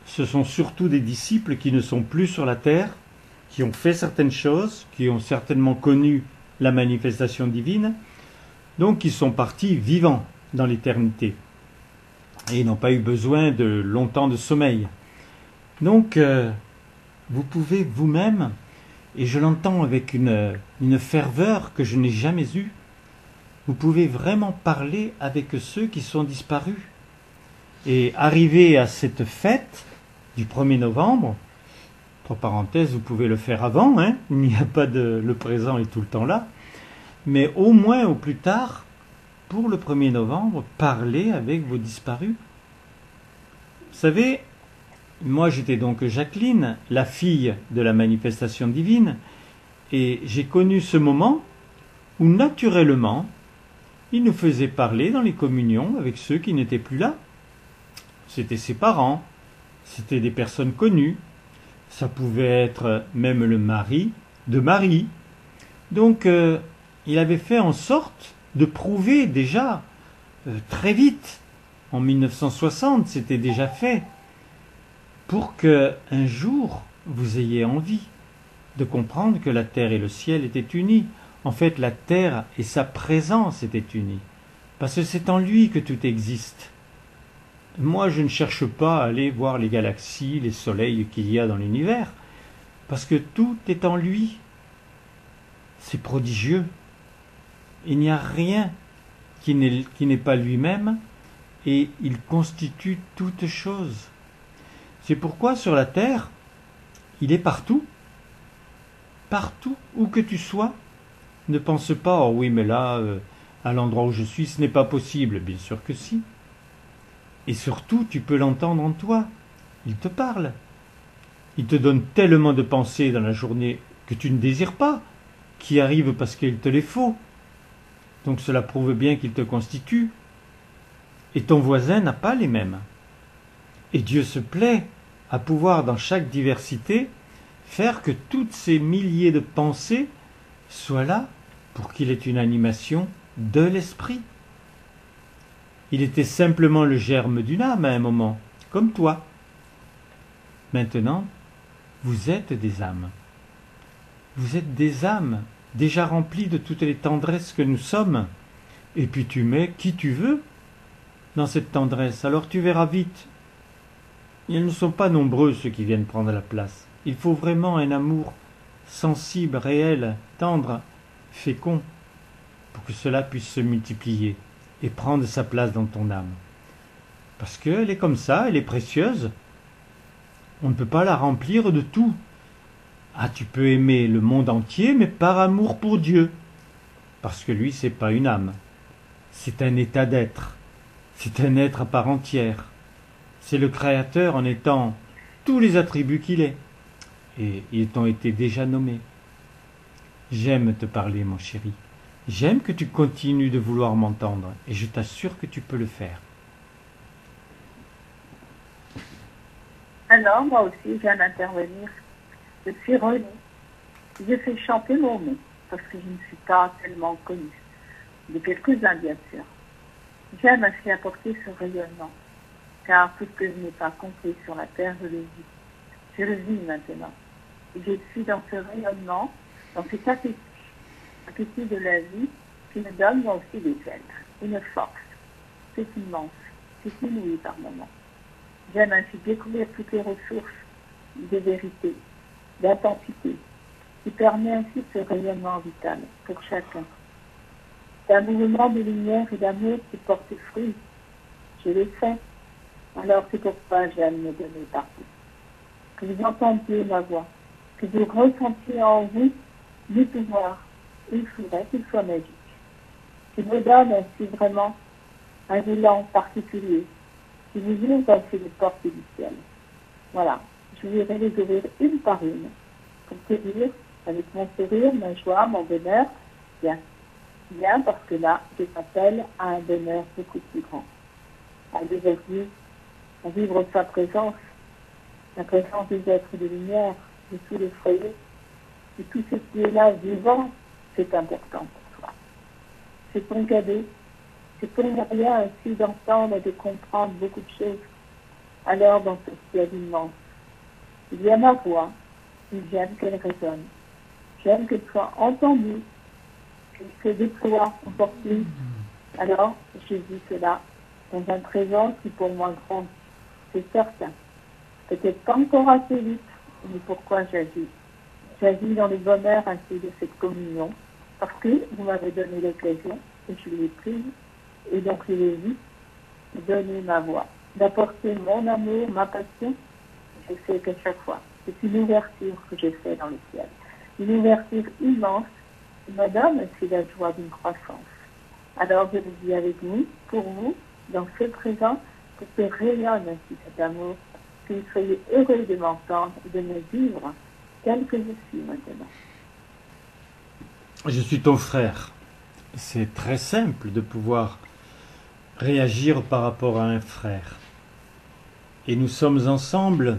S2: Ce sont surtout des disciples qui ne sont plus sur la terre, qui ont fait certaines choses, qui ont certainement connu la manifestation divine, donc qui sont partis vivants dans l'éternité. Et ils n'ont pas eu besoin de longtemps de sommeil. Donc, vous pouvez vous-même, et je l'entends avec une ferveur que je n'ai jamais eue, vous pouvez vraiment parler avec ceux qui sont disparus. Et arriver à cette fête du 1er novembre, entre parenthèses, vous pouvez le faire avant, hein, il n'y a pas de le présent est tout le temps là, mais au moins au plus tard, pour le 1er novembre, parlez avec vos disparus. Vous savez, moi j'étais donc Jacqueline, la fille de la manifestation divine, et j'ai connu ce moment où naturellement, il nous faisait parler dans les communions avec ceux qui n'étaient plus là. C'était ses parents, c'était des personnes connues, ça pouvait être même le mari de Marie. Donc il avait fait en sorte de prouver déjà très vite, en 1960 c'était déjà fait, pour que un jour vous ayez envie de comprendre que la terre et le ciel étaient unis. En fait, la terre et sa présence étaient unies, parce que c'est en lui que tout existe. Moi, je ne cherche pas à aller voir les galaxies, les soleils qu'il y a dans l'univers, parce que tout est en lui. C'est prodigieux. Il n'y a rien qui n'est pas lui-même, et il constitue toute chose. C'est pourquoi sur la terre, il est partout. Partout où que tu sois. Ne pense pas, oh oui, mais là, à l'endroit où je suis, ce n'est pas possible. Bien sûr que si. Et surtout, tu peux l'entendre en toi. Il te parle. Il te donne tellement de pensées dans la journée que tu ne désires pas, qui arrivent parce qu'il te les faut. Donc cela prouve bien qu'il te constitue. Et ton voisin n'a pas les mêmes. Et Dieu se plaît à pouvoir, dans chaque diversité, faire que toutes ces milliers de pensées soient là pour qu'il ait une animation de l'esprit. Il était simplement le germe d'une âme à un moment, comme toi. Maintenant, vous êtes des âmes. Vous êtes des âmes déjà remplies de toutes les tendresses que nous sommes. Et puis tu mets qui tu veux dans cette tendresse. Alors tu verras vite. Ils ne sont pas nombreux ceux qui viennent prendre la place. Il faut vraiment un amour sensible, réel, tendre, fécond, pour que cela puisse se multiplier et prendre sa place dans ton âme. Parce qu'elle est comme ça, elle est précieuse. On ne peut pas la remplir de tout. Ah, tu peux aimer le monde entier, mais par amour pour Dieu. Parce que lui, c'est pas une âme. C'est un état d'être. C'est un être à part entière. C'est le Créateur en étant tous les attributs qu'il est. Et ils t'ont été déjà nommés. J'aime te parler, mon chéri. J'aime que tu continues de vouloir m'entendre, et je t'assure que tu peux le faire.
S3: Alors, moi aussi, j'aime intervenir. Je suis René. Je fais chanter mon nom, parce que je ne suis pas tellement connue. De quelques-uns, bien sûr. J'aime ainsi apporter ce rayonnement, car tout ce que je n'ai pas compris sur la terre, je le vis. Je le vis maintenant. Et je suis dans ce rayonnement, dans cet appétit de la vie qui me donne moi aussi des ailes, une force. C'est immense, c'est inouï par moments. J'aime ainsi découvrir toutes les ressources de vérité, d'intensité, qui permet ainsi ce rayonnement vital pour chacun. C'est un mouvement de lumière et d'amour qui porte fruit. Je l'ai fait. Alors c'est pourquoi j'aime me donner partout. Que vous entendiez ma voix, que vous ressentiez en vous du pouvoir. Il faudrait qu'il soit magique. Qui me donne ainsi vraiment un élan particulier, qui vous ouvre ainsi les portes du ciel. Voilà, je voudrais les ouvrir une par une, pour te dire, avec mon sourire, ma joie, mon bonheur, bien, bien, parce que là, je t'appelle à un bonheur beaucoup plus grand, à déverser, à vivre sa présence, la présence des êtres de lumière, de tous les foyers, de tout ce qui est là vivant, c'est important pour toi. C'est ton cadeau. C'est pour rien aussi d'entendre et de comprendre beaucoup de choses. Alors, dans ce ciel immense, il y a ma voix, et j'aime qu'elle résonne. J'aime qu'elle soit entendue, qu'elle se déploie encore plus. Alors, je vis cela dans un présent qui pour moi grandit. C'est certain. Peut-être pas encore assez vite, mais pourquoi j'agis? J'agis dans le bonheur ainsi de cette communion, parce que vous m'avez donné l'occasion, et je l'ai prise. Et donc, je l'ai vu donner ma voix, d'apporter mon amour, ma passion. Je sais qu'à chaque fois, c'est une ouverture que je fais dans le ciel. Une ouverture immense qui me donne aussi la joie d'une croissance. Alors, je le dis avec vous, pour vous, dans ce présent, que rayonne ainsi cet amour, que vous soyez heureux de m'entendre et de me vivre tel que je suis maintenant.
S2: Je suis ton frère. C'est très simple de pouvoir réagir par rapport à un frère. Et nous sommes ensemble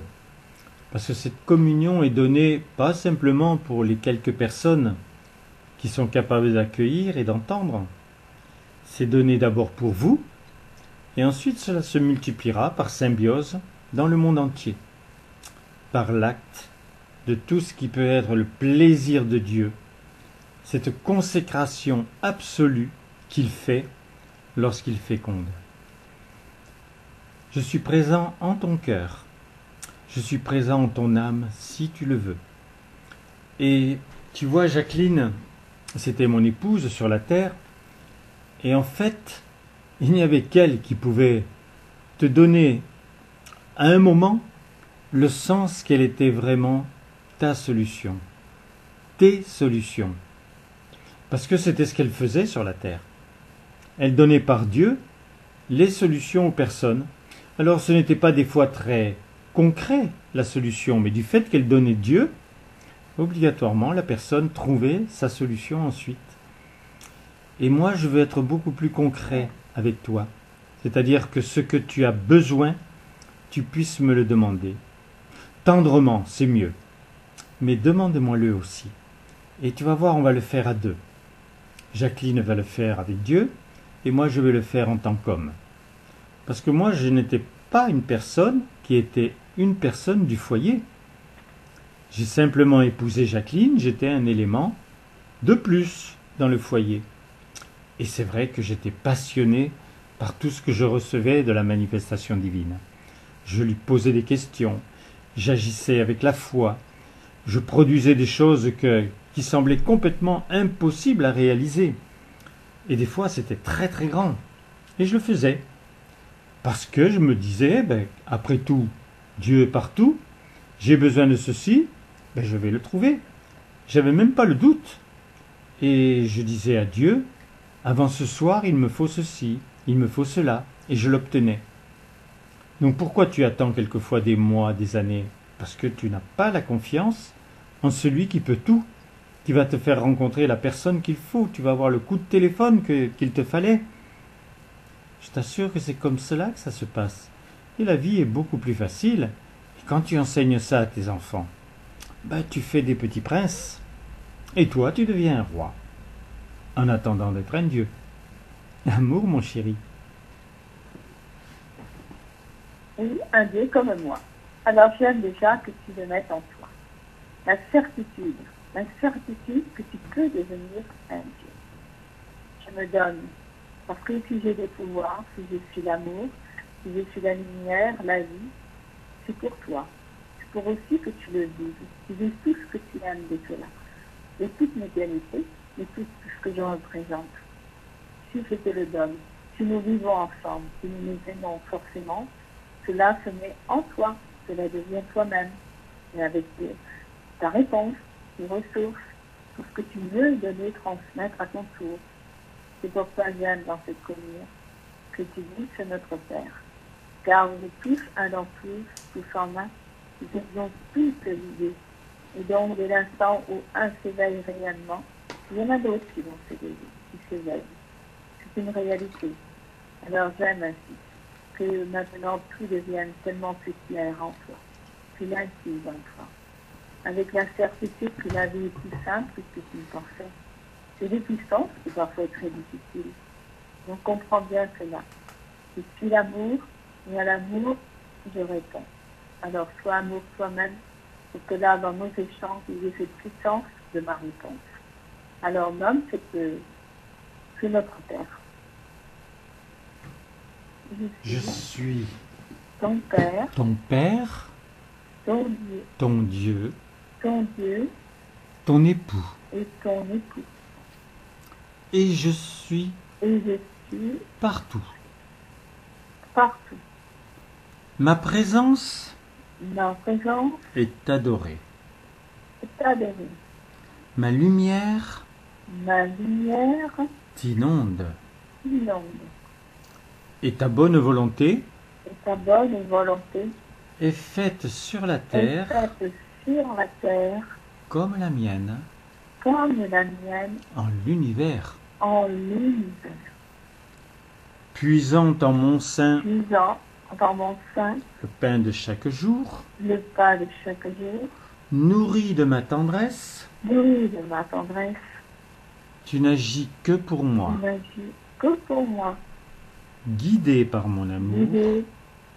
S2: parce que cette communion est donnée pas simplement pour les quelques personnes qui sont capables d'accueillir et d'entendre. C'est donné d'abord pour vous, et ensuite cela se multipliera par symbiose dans le monde entier, par l'acte de tout ce qui peut être le plaisir de Dieu, cette consécration absolue qu'il fait lorsqu'il féconde. Je suis présent en ton cœur, je suis présent en ton âme si tu le veux. Et tu vois, Jacqueline, c'était mon épouse sur la terre, et en fait, il n'y avait qu'elle qui pouvait te donner à un moment le sens qu'elle était vraiment ta solution, tes solutions. Parce que c'était ce qu'elle faisait sur la terre. Elle donnait par Dieu les solutions aux personnes. Alors ce n'était pas des fois très concret la solution, mais du fait qu'elle donnait Dieu, obligatoirement la personne trouvait sa solution ensuite. Et moi je veux être beaucoup plus concret avec toi. C'est-à-dire que ce que tu as besoin, tu puisses me le demander. Tendrement, c'est mieux. Mais demande-moi-le aussi. Et tu vas voir, on va le faire à deux. Jacqueline va le faire avec Dieu, et moi je vais le faire en tant qu'homme. Parce que moi je n'étais pas une personne qui était une personne du foyer. J'ai simplement épousé Jacqueline, j'étais un élément de plus dans le foyer. Et c'est vrai que j'étais passionné par tout ce que je recevais de la manifestation divine. Je lui posais des questions, j'agissais avec la foi, je produisais des choses qui semblaient complètement impossibles à réaliser. Et des fois, c'était très très grand. Et je le faisais. Parce que je me disais, après tout, Dieu est partout, j'ai besoin de ceci, je vais le trouver. J'avais même pas le doute. Et je disais à Dieu, avant ce soir, il me faut ceci, il me faut cela, et je l'obtenais. Donc pourquoi tu attends quelquefois des mois, des années? Parce que tu n'as pas la confiance en celui qui peut tout, qui va te faire rencontrer la personne qu'il faut, tu vas avoir le coup de téléphone qu'il te fallait. Je t'assure que c'est comme cela que ça se passe. Et la vie est beaucoup plus facile. Et quand tu enseignes ça à tes enfants, tu fais des petits princes. Et toi, tu deviens un roi. En attendant d'être un dieu. Amour, mon chéri.
S3: Oui, un Dieu comme moi. Alors j'aime déjà que tu le mettes en toi. La certitude que tu peux devenir un Dieu. Je me donne, parce que si j'ai des pouvoirs, si je suis l'amour, si je suis la lumière, la vie, c'est pour toi. C'est pour aussi que tu le vives. Tu vis tout ce que tu aimes de cela. De toutes mes qualités, de tout ce que je représente. si je te le donne, si nous vivons ensemble, si nous nous aimons forcément, cela se met en toi, cela devient toi-même. Et avec ta réponse, tes ressources, tout ce que tu veux donner, transmettre à ton tour. C'est pour ça que j'aime dans cette communion que tu dis c'est notre Père. Car vous êtes tous un dans tous en un, nous avons tous l'idée. Et donc, dès l'instant où un s'éveille réellement, il y en a d'autres qui vont s'éveiller, qui s'éveillent. C'est une réalité. Alors j'aime ainsi que maintenant tout devienne tellement plus clair en toi, plus limpide en toi, avec la certitude que la vie est plus simple que ce que tu ne pensais. C'est des puissances qui parfois être très difficiles. Donc comprends bien cela. Je suis l'amour, et à l'amour, je réponds. Alors sois amour toi-même, pour que là, dans nos échanges, il y ait cette puissance de ma réponse. Alors nomme c'est notre Père.
S2: Je suis
S3: ton Père,
S2: ton Père,
S3: ton Dieu,
S2: ton Dieu,
S3: ton Dieu
S2: ton époux.
S3: et ton époux.
S2: Et je suis
S3: Et je suis
S2: partout.
S3: partout.
S2: Ma présence
S3: Ma présence
S2: est adorée.
S3: est adorée.
S2: Ma lumière
S3: Ma lumière
S2: t'inonde.
S3: inonde.
S2: Et ta bonne volonté
S3: Et ta bonne volonté
S2: est faite sur la
S3: est
S2: terre
S3: faite sur la terre
S2: comme la mienne
S3: comme la mienne
S2: en l'univers.
S3: en l'univers.
S2: Puisant en mon sein
S3: Puisant dans mon sein
S2: le pain de chaque jour,
S3: le pas de chaque jour,
S2: nourri de ma tendresse,
S3: nourri de ma tendresse,
S2: tu n'agis que pour moi,
S3: il n'agit que pour moi,
S2: guidé par mon amour,
S3: guidé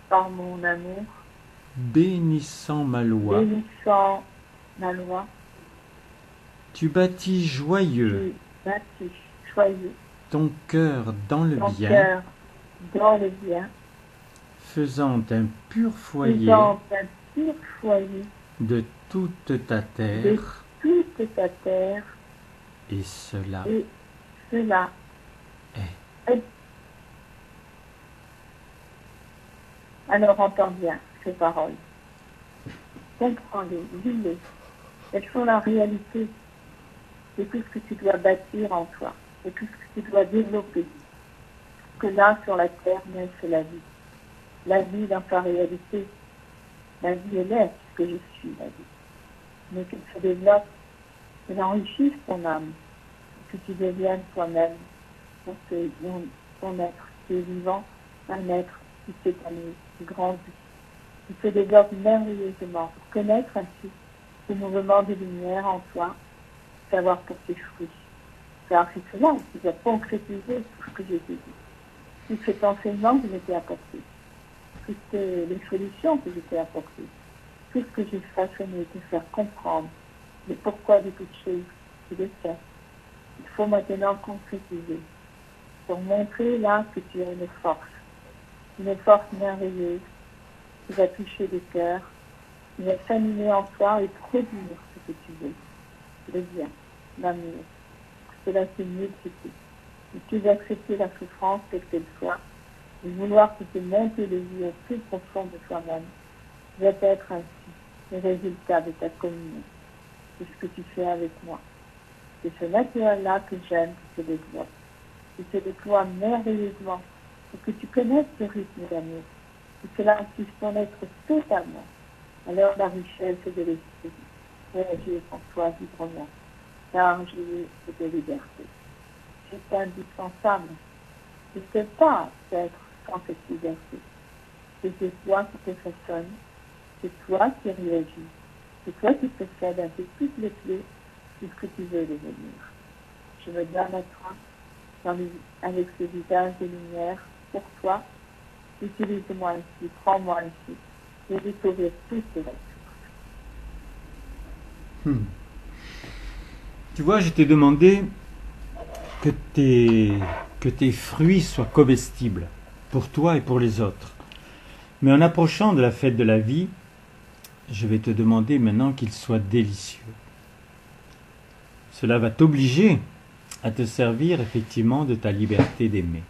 S3: par mon amour,
S2: bénissant ma loi.
S3: bénissant ma loi,
S2: Tu bâtis joyeux
S3: tu bâtis joyeux
S2: ton cœur dans le
S3: ton
S2: bien,
S3: cœur dans le bien,
S2: faisant un pur foyer
S3: faisant un pur foyer
S2: de toute ta
S3: de
S2: terre,
S3: toute ta terre,
S2: et cela
S3: et cela est. Alors entends bien ces paroles. Comprends-les, vis-les. Elles sont la réalité de tout ce que tu dois bâtir en toi, de tout ce que tu dois développer. Que là, sur la terre, naît la vie. La vie dans sa réalité. La vie, elle est ce que je suis, la vie. Mais qu'elle se développe, qu'elle enrichisse ton âme, que tu deviennes toi-même, pour que ton être qui est vivant, un être qui s'épanouit, qui grandit, qui se développe merveilleusement, pour connaître ainsi ce mouvement de lumière en toi, savoir pour tes fruits. Car c'est cela qui va concrétiser tout ce que j'ai dit. Tout cet enseignement que je t'ai apporté, toutes les solutions que je t'ai apportées, tout ce que j'ai façonné, te faire comprendre le pourquoi de toutes choses, tu le sais. Il faut maintenant concrétiser pour montrer là que tu as une force merveilleuse qui va toucher le cœur, qui va s'animer en toi et produire ce que tu veux, le bien, l'amour. Cela se multiplie. Et tu accepter la souffrance telle qu'elle soit, et vouloir que tu montes les vies au plus profond de toi-même, va être ainsi le résultat de ta communion. C'est ce que tu fais avec moi. C'est ce naturel-là que j'aime que tu développes. Que tu déploies merveilleusement pour que tu connaisses ce rythme d'amour. Que cela puisse ton être totalement. Alors la richesse de l'esprit réagir en toi librement. Car j'ai de liberté. C'est indispensable. Je ne peux pas être sans cette liberté. C'est toi qui te façonne. C'est toi qui réagis. C'est toi qui possèdes avec toutes les clés de ce que tu veux devenir. Je me donne à toi avec ce visage de lumière pour toi. Utilise-moi ici, prends-moi ici et découvrir toutes tes ressources.
S2: Tu vois, je t'ai demandé que tes fruits soient comestibles pour toi et pour les autres. Mais en approchant de la fête de la vie, je vais te demander maintenant qu'ils soient délicieux. Cela va t'obliger à te servir effectivement de ta liberté d'aimer.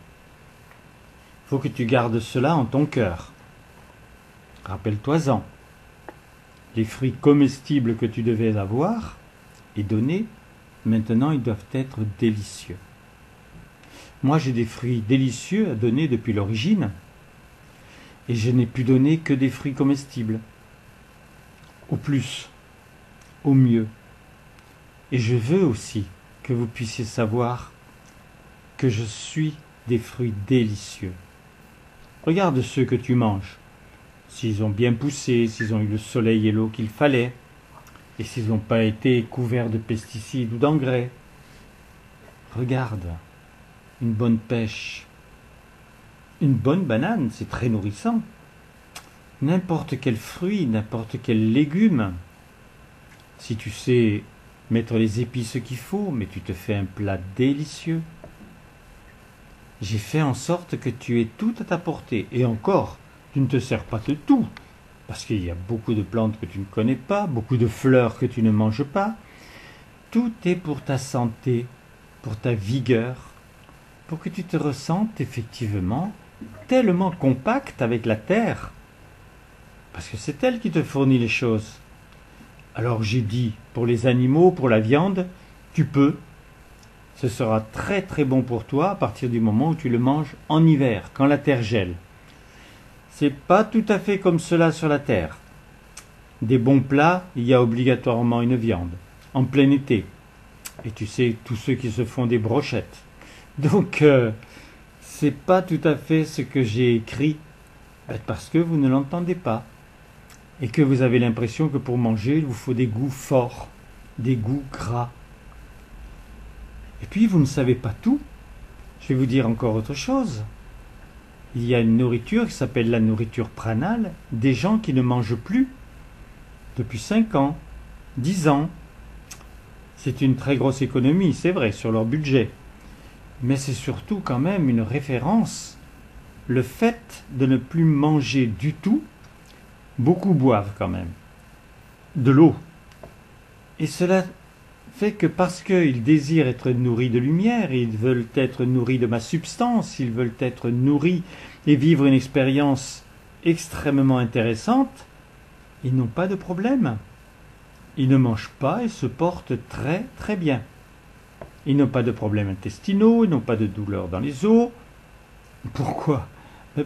S2: Il faut que tu gardes cela en ton cœur. Rappelle-toi-en. Les fruits comestibles que tu devais avoir et donner, maintenant ils doivent être délicieux. Moi j'ai des fruits délicieux à donner depuis l'origine et je n'ai pu donner que des fruits comestibles. Au plus, au mieux. Et je veux aussi que vous puissiez savoir que je suis des fruits délicieux. Regarde ceux que tu manges. S'ils ont bien poussé, s'ils ont eu le soleil et l'eau qu'il fallait, et s'ils n'ont pas été couverts de pesticides ou d'engrais. Regarde, une bonne pêche, une bonne banane, c'est très nourrissant. N'importe quel fruit, n'importe quel légume. Si tu sais mettre les épices qu'il faut, mais tu te fais un plat délicieux. J'ai fait en sorte que tu aies tout à ta portée. Et encore, tu ne te sers pas de tout. Parce qu'il y a beaucoup de plantes que tu ne connais pas, beaucoup de fleurs que tu ne manges pas. Tout est pour ta santé, pour ta vigueur, pour que tu te ressentes effectivement tellement compact avec la terre. Parce que c'est elle qui te fournit les choses. Alors j'ai dit, pour les animaux, pour la viande, tu peux. Ce sera très très bon pour toi à partir du moment où tu le manges en hiver, quand la terre gèle. C'est pas tout à fait comme cela sur la terre. Des bons plats, il y a obligatoirement une viande, en plein été. Et tu sais, tous ceux qui se font des brochettes. Donc, c'est pas tout à fait ce que j'ai écrit, parce que vous ne l'entendez pas. Et que vous avez l'impression que pour manger, il vous faut des goûts forts, des goûts gras. Et puis, vous ne savez pas tout. Je vais vous dire encore autre chose. Il y a une nourriture qui s'appelle la nourriture pranale, des gens qui ne mangent plus depuis 5 ans, 10 ans. C'est une très grosse économie, c'est vrai, sur leur budget. Mais c'est surtout quand même une référence. Le fait de ne plus manger du tout, beaucoup boivent quand même de l'eau. Et cela fait que parce qu'ils désirent être nourris de lumière, ils veulent être nourris de ma substance, ils veulent être nourris et vivre une expérience extrêmement intéressante, ils n'ont pas de problème. Ils ne mangent pas et se portent très très bien. Ils n'ont pas de problèmes intestinaux, ils n'ont pas de douleurs dans les os. Pourquoi?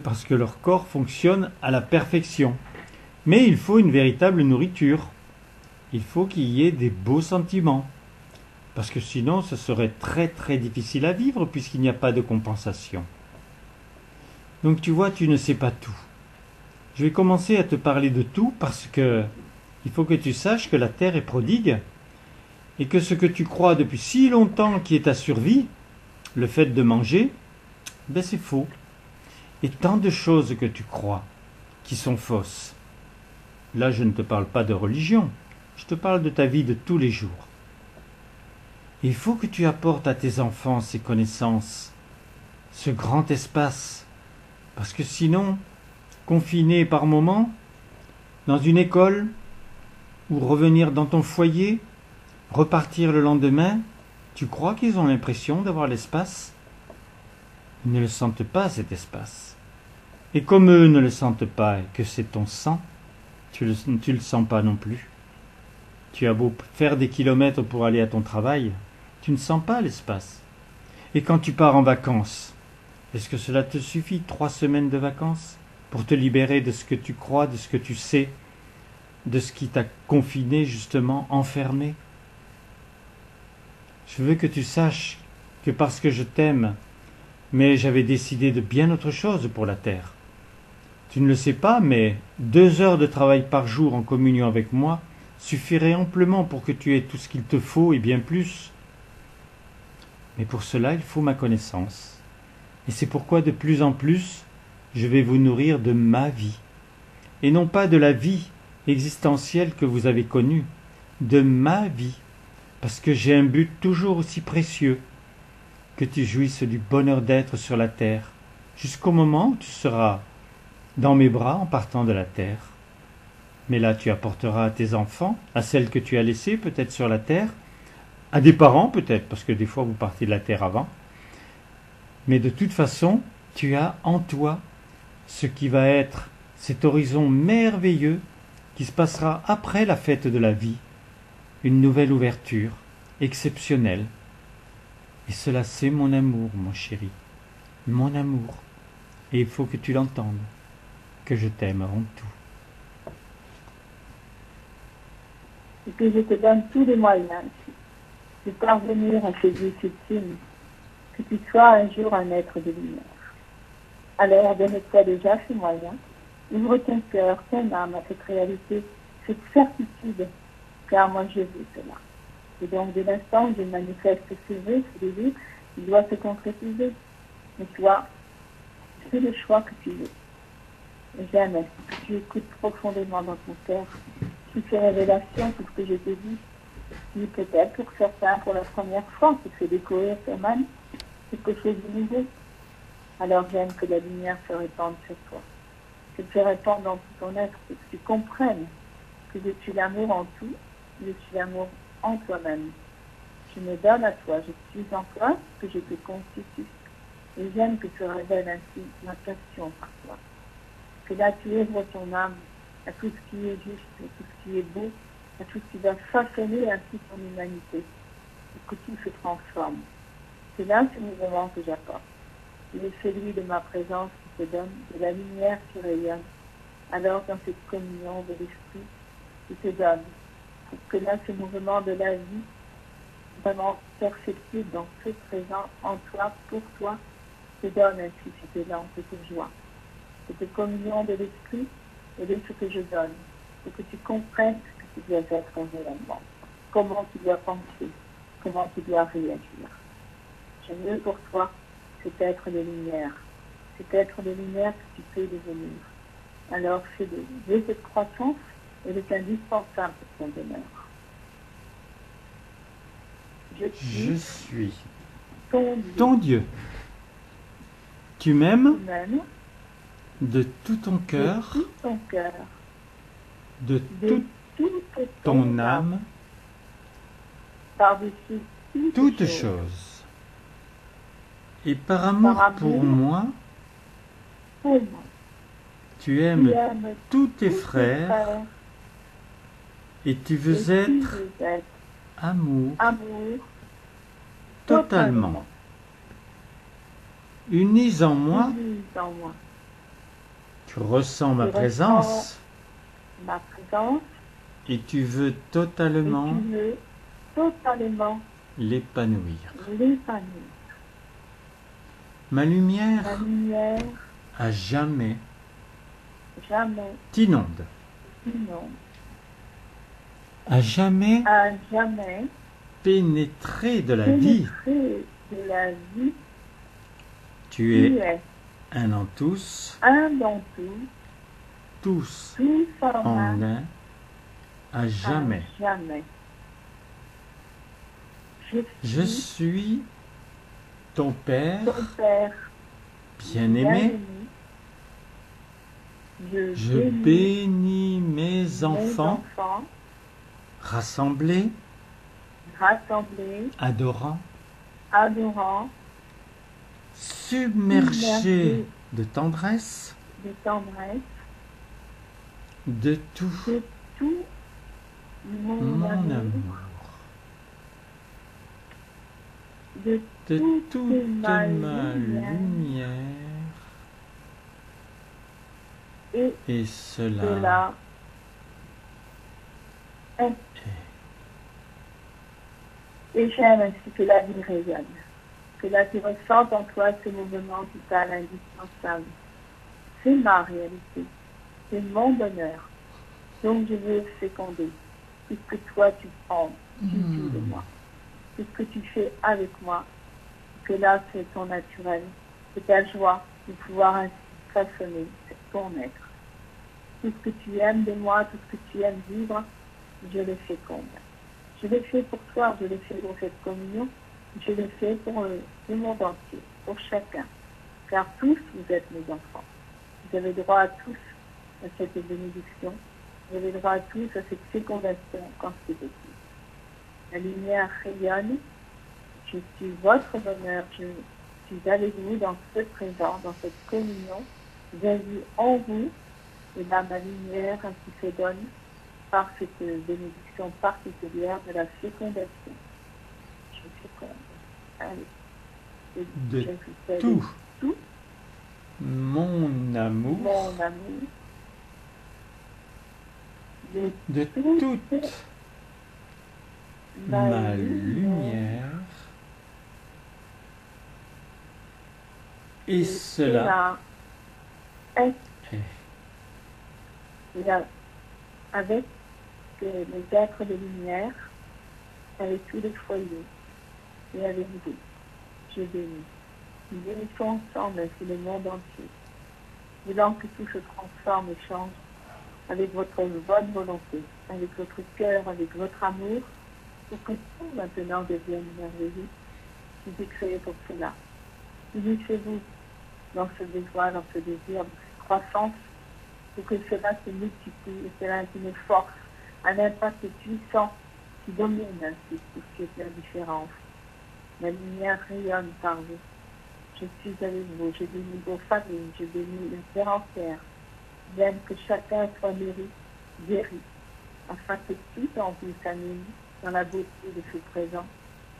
S2: Parce que leur corps fonctionne à la perfection. Mais il faut une véritable nourriture. Il faut qu'il y ait des beaux sentiments. Parce que sinon, ce serait très très difficile à vivre puisqu'il n'y a pas de compensation. Donc tu vois, tu ne sais pas tout. Je vais commencer à te parler de tout parce que il faut que tu saches que la terre est prodigue et que ce que tu crois depuis si longtemps qui est ta survie, le fait de manger, c'est faux. Et tant de choses que tu crois qui sont fausses. Là, je ne te parle pas de religion, je te parle de ta vie de tous les jours. Il faut que tu apportes à tes enfants ces connaissances, ce grand espace, parce que sinon, confiné par moments, dans une école, ou revenir dans ton foyer, repartir le lendemain, tu crois qu'ils ont l'impression d'avoir l'espace? Ils ne le sentent pas, cet espace. Et comme eux ne le sentent pas et que c'est ton sang, tu le sens pas non plus. Tu as beau faire des kilomètres pour aller à ton travail, tu ne sens pas l'espace. Et quand tu pars en vacances, est-ce que cela te suffit, 3 semaines de vacances, pour te libérer de ce que tu crois, de ce que tu sais, de ce qui t'a confiné justement, enfermé? Je veux que tu saches que parce que je t'aime, mais j'avais décidé de bien autre chose pour la terre. Tu ne le sais pas, mais 2 heures de travail par jour en communion avec moi suffirait amplement pour que tu aies tout ce qu'il te faut et bien plus. Mais pour cela, il faut ma connaissance. Et c'est pourquoi de plus en plus, je vais vous nourrir de ma vie. Et non pas de la vie existentielle que vous avez connue, de ma vie. Parce que j'ai un but toujours aussi précieux, que tu jouisses du bonheur d'être sur la terre, jusqu'au moment où tu seras dans mes bras en partant de la terre. Mais là, tu apporteras à tes enfants, à celles que tu as laissées peut-être sur la terre, à des parents peut-être, parce que des fois vous partez de la terre avant. Mais de toute façon, tu as en toi ce qui va être cet horizon merveilleux qui se passera après la fête de la vie, une nouvelle ouverture, exceptionnelle. Et cela c'est mon amour, mon chéri, mon amour. Et il faut que tu l'entendes, que je t'aime avant tout.
S3: Et que je te donne tous les moyens de parvenir à ces buts ultimes, que tu sois un jour un être de lumière. Alors donne-toi déjà ces moyens, ouvre ton cœur, ton âme à cette réalité, cette certitude, car moi je veux cela. Et donc dès l'instant où je manifeste ce vœu, ce désir, il doit se concrétiser. Mais toi, fais le choix que tu veux. Et j'aime que tu écoutes profondément dans ton cœur toutes ces révélations, tout ce que je te dis, qui peut-être pour certains, pour la première fois, te fait découvrir toi-même quelque chose de nouveau. Alors j'aime que la lumière se répande sur toi, que tu répandes dans tout ton être, que tu comprennes que je suis l'amour en tout, je suis l'amour en toi-même. Je me donne à toi, je suis en toi, que je te constitue. Et j'aime que tu révèles ainsi ma passion par toi. Que là tu ouvres ton âme à tout ce qui est juste, à tout ce qui est beau, à tout ce qui va façonner ainsi ton humanité. Et que tout se transforme. C'est là ce mouvement que j'apporte. Il est celui de ma présence qui te donne de la lumière qui rayonne. Alors dans cette communion de l'esprit, qui te donne. Pour que là ce mouvement de la vie, vraiment perceptible dans ce présent, en toi, pour toi, te donne ainsi cet élan, cette joie. Cette communion de l'esprit et de ce que je donne. Pour que tu comprennes ce que tu dois être réellement. Comment tu dois penser, comment tu dois réagir. Je veux pour toi cet être de lumière, cet être de lumière que tu peux devenir. Alors fais-le. J'ai cette croissance, elle est indispensable pour ton bonheur.
S2: Je suis
S3: ton Dieu.
S2: ton Dieu. Tu m'aimes
S3: Même
S2: de tout ton
S3: de
S2: cœur,
S3: tout ton cœur,
S2: de
S3: de
S2: toute
S3: toute
S2: ton âme,
S3: par-dessus
S2: toutes
S3: choses.
S2: choses. Et par amour
S3: Par
S2: pour
S3: amour
S2: moi,
S3: pour moi.
S2: tu
S3: Tu
S2: aimes
S3: aimes
S2: tous tes
S3: tous
S2: frères et tu
S3: et
S2: veux
S3: tu
S2: être
S3: veux être
S2: amour
S3: amour
S2: totalement. Unis en moi,
S3: unis en moi.
S2: tu ressens ma
S3: Tu
S2: présence
S3: Ma présence
S2: et tu veux
S3: et
S2: totalement
S3: tu veux totalement
S2: l'épanouir.
S3: l'épanouir.
S2: Ma
S3: La
S2: lumière
S3: lumière
S2: à jamais
S3: jamais
S2: t'inonde.
S3: inonde,
S2: À jamais
S3: à jamais
S2: pénétré de la vie.
S3: pénétrer de la vie.
S2: Tu
S3: Tu
S2: es
S3: es
S2: un en tous,
S3: un dans tout,
S2: tous
S3: tout en
S2: en
S3: un,
S2: un, à jamais.
S3: à jamais.
S2: Je
S3: suis
S2: suis ton Père
S3: ton Père
S2: bien-aimé. Je
S3: bénis
S2: bénis mes
S3: mes
S2: enfants rassemblés,
S3: rassemblés,
S2: adorants,
S3: adorants,
S2: submergés de tendresse,
S3: de tendresse,
S2: de tout
S3: de tout mon
S2: mon
S3: amour,
S2: amour,
S3: de
S2: de
S3: toute
S2: toute
S3: ma
S2: ma
S3: lumière.
S2: lumière.
S3: Et
S2: Et cela
S3: cela est. Et j'aime ainsi que la vie rayonne, que là tu ressens en toi ce mouvement vital indispensable. C'est ma réalité, c'est mon bonheur. Donc je veux féconder tout ce que toi tu prends du tout de moi, tout ce que tu fais avec moi, que là c'est ton naturel, c'est ta joie de pouvoir ainsi façonner ton être. Tout ce que tu aimes de moi, tout ce que tu aimes vivre, je le féconde. Je le fais pour toi, je le fais pour cette communion, je le fais pour le monde entier, pour chacun. Car tous, vous êtes mes enfants. Vous avez droit à tous à cette bénédiction. Vous avez droit à tous à cette fécondation quand c'est possible. La lumière rayonne. Je suis votre bonheur. Je suis avec vous dans ce présent, dans cette communion. Jésus en vous. Et là, ma lumière qui se donne par cette bénédiction particulière de la fécondation. Je féconde. Allez.
S2: De
S3: Je vous fais
S2: tout.
S3: tout.
S2: Mon amour.
S3: Mon amour.
S2: De toute ma lumière. Et cela
S3: est
S2: est
S3: avec les êtres de lumière, avec tous les foyers, et avec vous. Je bénis. Nous bénissons ensemble sur le monde entier. Voulant que tout se transforme et change avec votre bonne volonté, avec votre cœur, avec votre amour, pour que tout maintenant devienne merveilleux. Je vous ai créé pour cela. Unissez-vous dans ce besoin, dans ce désir, dans cette croissance, pour que cela se multiplie et cela ait une force, un impact puissant qui domine ainsi tout ce qui est la différence. La lumière rayonne par vous. Je suis avec vous, je bénis vos familles, je bénis le terre entière. J'aime que chacun soit guéri, afin que tout en vous s'anime dans la beauté de ce présent,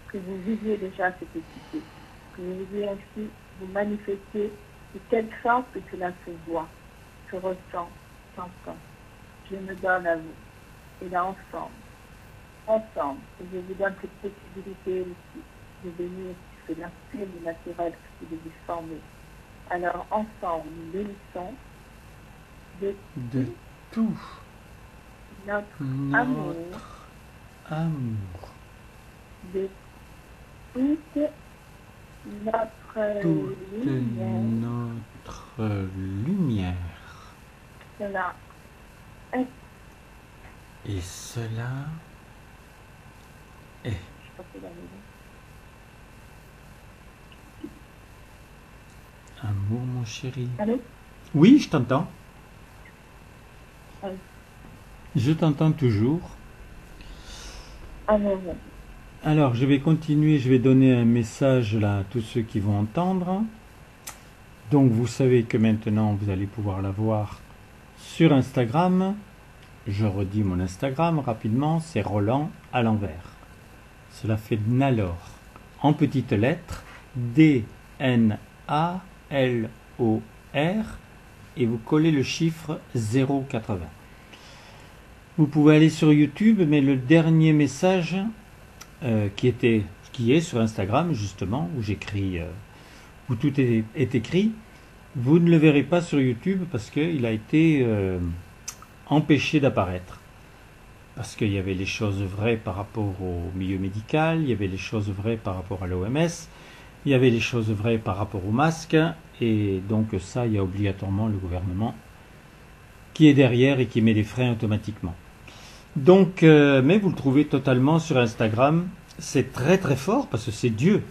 S3: que vous viviez déjà cette équité, que vous viviez ainsi vous manifester de telle sorte que cela se voit, se ressent, s'entend. Je me donne à vous, et là ensemble, et je vous donne cette possibilité aussi de bénir ce naturel et naturel qui est vous former. Alors ensemble, nous bénissons de
S2: tout
S3: notre amour, de toute notre
S2: lumière.
S3: Cela est.
S2: Et cela est. Amour, mon chéri.
S3: Allô?
S2: Oui, je t'entends.
S3: Allô?
S2: Je t'entends toujours.
S3: Amour.
S2: Alors, je vais continuer, je vais donner un message là à tous ceux qui vont entendre. Donc, vous savez que maintenant, vous allez pouvoir la voir sur Instagram. Je redis mon Instagram rapidement, c'est Roland à l'envers. Cela fait Nalor, en petites lettres, D-N-A-L-O-R, et vous collez le chiffre 080. Vous pouvez aller sur YouTube, mais le dernier message qui est sur Instagram, justement, où j'écris, où tout est écrit, vous ne le verrez pas sur YouTube parce qu'il a été empêché d'apparaître. Parce qu'il y avait les choses vraies par rapport au milieu médical, il y avait les choses vraies par rapport à l'OMS, il y avait les choses vraies par rapport au masque, et donc ça, il y a obligatoirement le gouvernement qui est derrière et qui met des freins automatiquement. Donc, mais vous le trouvez totalement sur Instagram. C'est très très fort parce que c'est Dieu.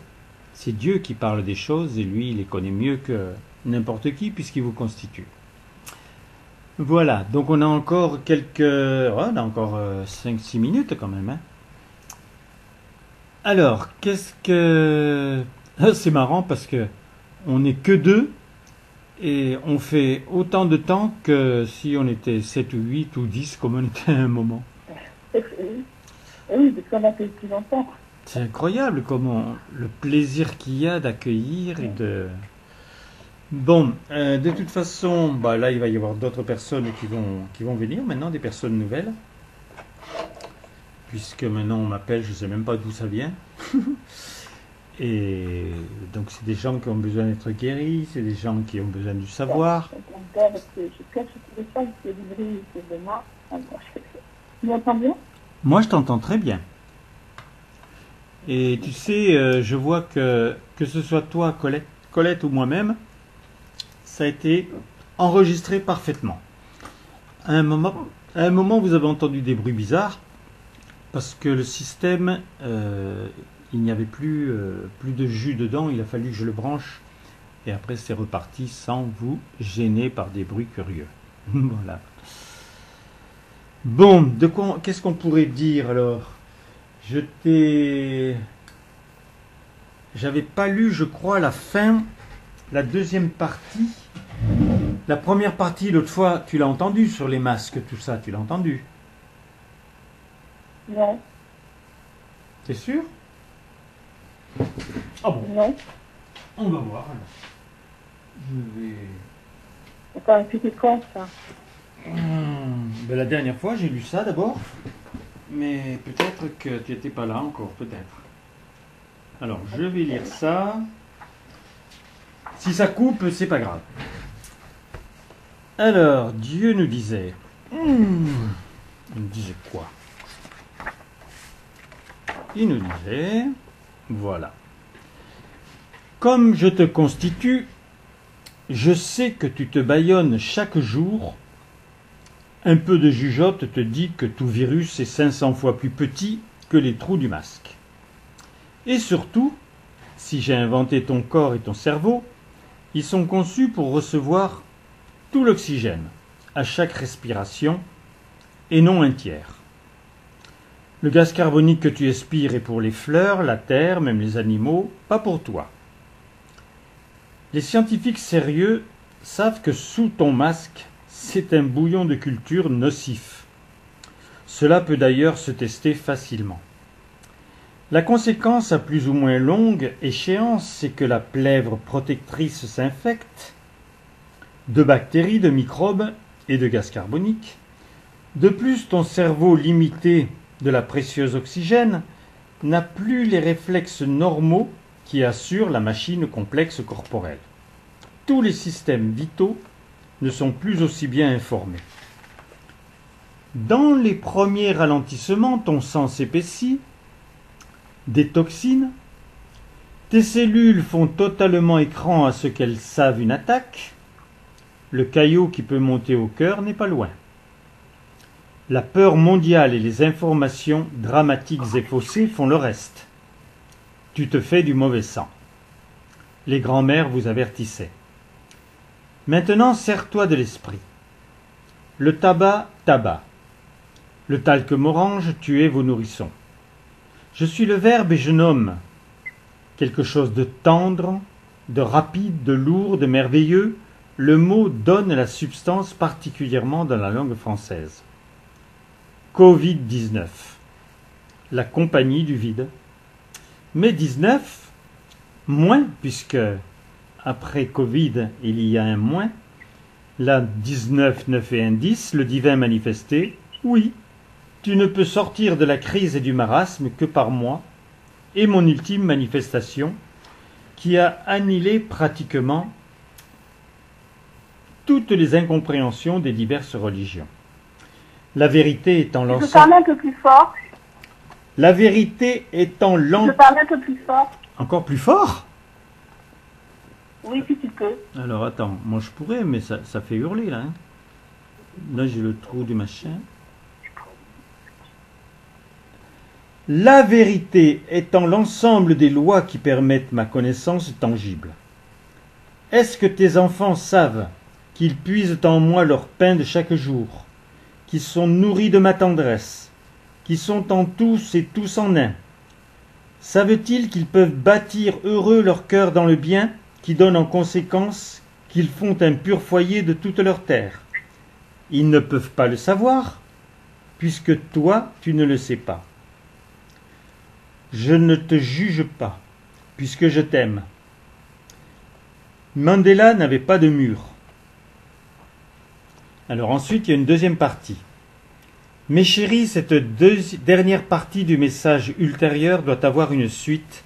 S2: C'est Dieu qui parle des choses et lui, il les connaît mieux que n'importe qui puisqu'il vous constitue. Voilà, donc on a encore on a encore 5-6 minutes quand même. Hein. Alors, qu'est-ce que... C'est marrant parce que on n'est que deux et on fait autant de temps que si on était 7 ou 8 ou 10 comme on était à un moment.
S3: Oui, parce qu'on a fait plus longtemps.
S2: C'est incroyable comment le plaisir qu'il y a d'accueillir et de... Bon, de toute façon, bah là il va y avoir d'autres personnes qui vont venir maintenant, des personnes nouvelles. Puisque maintenant on m'appelle, je ne sais même pas d'où ça vient. Et donc c'est des gens qui ont besoin d'être guéris, c'est des gens qui ont besoin du savoir.
S3: Tu m'entends bien?
S2: Moi je t'entends très bien. Et tu sais, je vois que ce soit toi, Colette ou moi-même, ça a été enregistré parfaitement. À un moment, vous avez entendu des bruits bizarres, parce que le système, il n'y avait plus de jus dedans, il a fallu que je le branche, et après c'est reparti sans vous gêner par des bruits curieux. Voilà. Bon, qu'est-ce qu'on pourrait dire alors? Je t'ai... J'avais pas lu, je crois, la fin, la deuxième partie. La première partie, l'autre fois, tu l'as entendu sur les masques, tout ça, tu l'as entendu.
S3: Non.
S2: T'es sûr? Ah bon?
S3: Non.
S2: On va voir. Alors. Je vais...
S3: Attends, c'était quand ça?
S2: Ben, la dernière fois, j'ai lu ça d'abord. Mais peut-être que tu n'étais pas là encore, peut-être. Alors, je vais lire ça. Si ça coupe, c'est pas grave. Alors, Dieu nous disait... Il nous disait quoi? Il nous disait... Voilà. Comme je te constitue, je sais que tu te bâillonnes chaque jour. Un peu de jugeote te dit que tout virus est 500 fois plus petit que les trous du masque. Et surtout, si j'ai inventé ton corps et ton cerveau, ils sont conçus pour recevoir tout l'oxygène à chaque respiration et non un tiers. Le gaz carbonique que tu expires est pour les fleurs, la terre, même les animaux, pas pour toi. Les scientifiques sérieux savent que sous ton masque, c'est un bouillon de culture nocif. Cela peut d'ailleurs se tester facilement. La conséquence à plus ou moins longue échéance, c'est que la plèvre protectrice s'infecte de bactéries, de microbes et de gaz carbonique. De plus, ton cerveau limité de la précieuse oxygène n'a plus les réflexes normaux qui assurent la machine complexe corporelle. Tous les systèmes vitaux ne sont plus aussi bien informés. Dans les premiers ralentissements, ton sang s'épaissit, des toxines, tes cellules font totalement écran à ce qu'elles savent une attaque, le caillot qui peut monter au cœur n'est pas loin. La peur mondiale et les informations dramatiques et faussées font le reste. Tu te fais du mauvais sang. Les grands-mères vous avertissaient. Maintenant, sers-toi de l'esprit. Le tabac, tabac. Le talc morange, tuez vos nourrissons. Je suis le Verbe et je nomme quelque chose de tendre, de rapide, de lourd, de merveilleux. Le mot donne la substance particulièrement dans la langue française. Covid-19, la compagnie du vide. Mais 19, moins, puisque après Covid, il y a un moins. Là, 19, 9 et 1, 10, le divin manifesté. Oui, tu ne peux sortir de la crise et du marasme que par moi et mon ultime manifestation qui a annihilé pratiquement toutes les incompréhensions des diverses religions. La vérité étant
S3: Tu peux
S2: l'ensemble...
S3: parler un peu plus fort?
S2: La vérité étant
S3: Tu peux parler un peu plus fort?
S2: Encore plus fort?
S3: Oui, si tu peux.
S2: Alors attends, moi je pourrais, mais ça fait hurler là. Hein. Là j'ai le trou du machin. La vérité étant l'ensemble des lois qui permettent ma connaissance tangible. Est-ce que tes enfants savent qu'ils puisent en moi leur pain de chaque jour, qu'ils sont nourris de ma tendresse, qu'ils sont en tous et tous en un? Savent-ils qu'ils peuvent bâtir heureux leur cœur dans le bien, qui donne en conséquence qu'ils font un pur foyer de toute leur terre? Ils ne peuvent pas le savoir, puisque toi, tu ne le sais pas. Je ne te juge pas, puisque je t'aime. Mandela n'avait pas de mur. Alors ensuite, il y a une deuxième partie. Mes chéris, cette dernière partie du message ultérieur doit avoir une suite,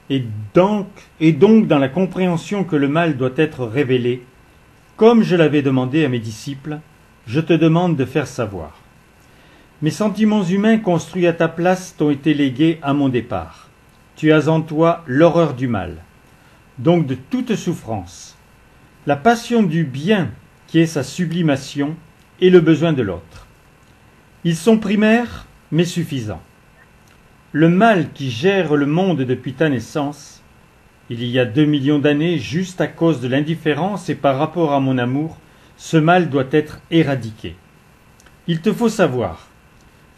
S2: et donc dans la compréhension que le mal doit être révélé, comme je l'avais demandé à mes disciples, je te demande de faire savoir. Mes sentiments humains construits à ta place t'ont été légués à mon départ. Tu as en toi l'horreur du mal, donc de toute souffrance, la passion du bien qui est sa sublimation et le besoin de l'autre. Ils sont primaires, mais suffisants. Le mal qui gère le monde depuis ta naissance, il y a 2 millions d'années, juste à cause de l'indifférence et par rapport à mon amour, ce mal doit être éradiqué. Il te faut savoir,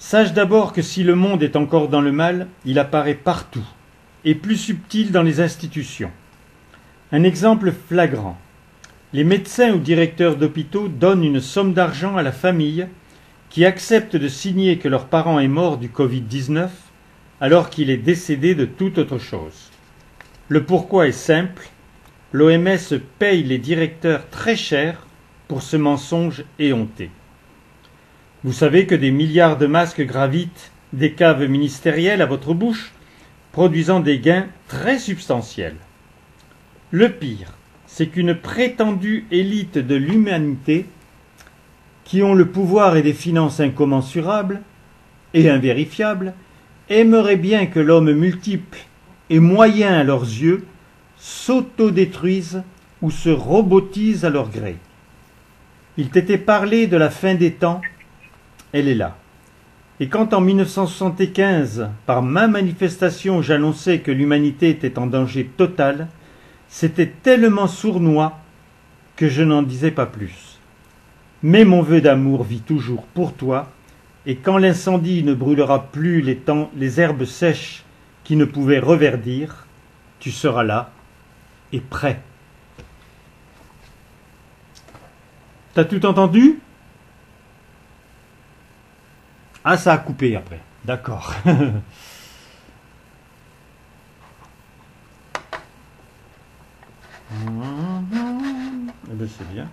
S2: Sache d'abord que si le monde est encore dans le mal, il apparaît partout, et plus subtil dans les institutions. Un exemple flagrant. Les médecins ou directeurs d'hôpitaux donnent une somme d'argent à la famille qui accepte de signer que leur parent est mort du Covid-19 alors qu'il est décédé de toute autre chose. Le pourquoi est simple, l'OMS paye les directeurs très cher pour ce mensonge éhonté. Vous savez que des milliards de masques gravitent des caves ministérielles à votre bouche, produisant des gains très substantiels. Le pire, c'est qu'une prétendue élite de l'humanité, qui ont le pouvoir et des finances incommensurables et invérifiables, aimerait bien que l'homme multiple et moyen à leurs yeux s'autodétruise ou se robotise à leur gré. Il t'était parlé de la fin des temps, elle est là. Et quand en 1975, par ma manifestation, j'annonçais que l'humanité était en danger total, c'était tellement sournois que je n'en disais pas plus. Mais mon vœu d'amour vit toujours pour toi, et quand l'incendie ne brûlera plus les herbes sèches qui ne pouvaient reverdir, tu seras là et prêt. T'as tout entendu? Ah, ça a coupé après. D'accord. Eh bien, c'est bien.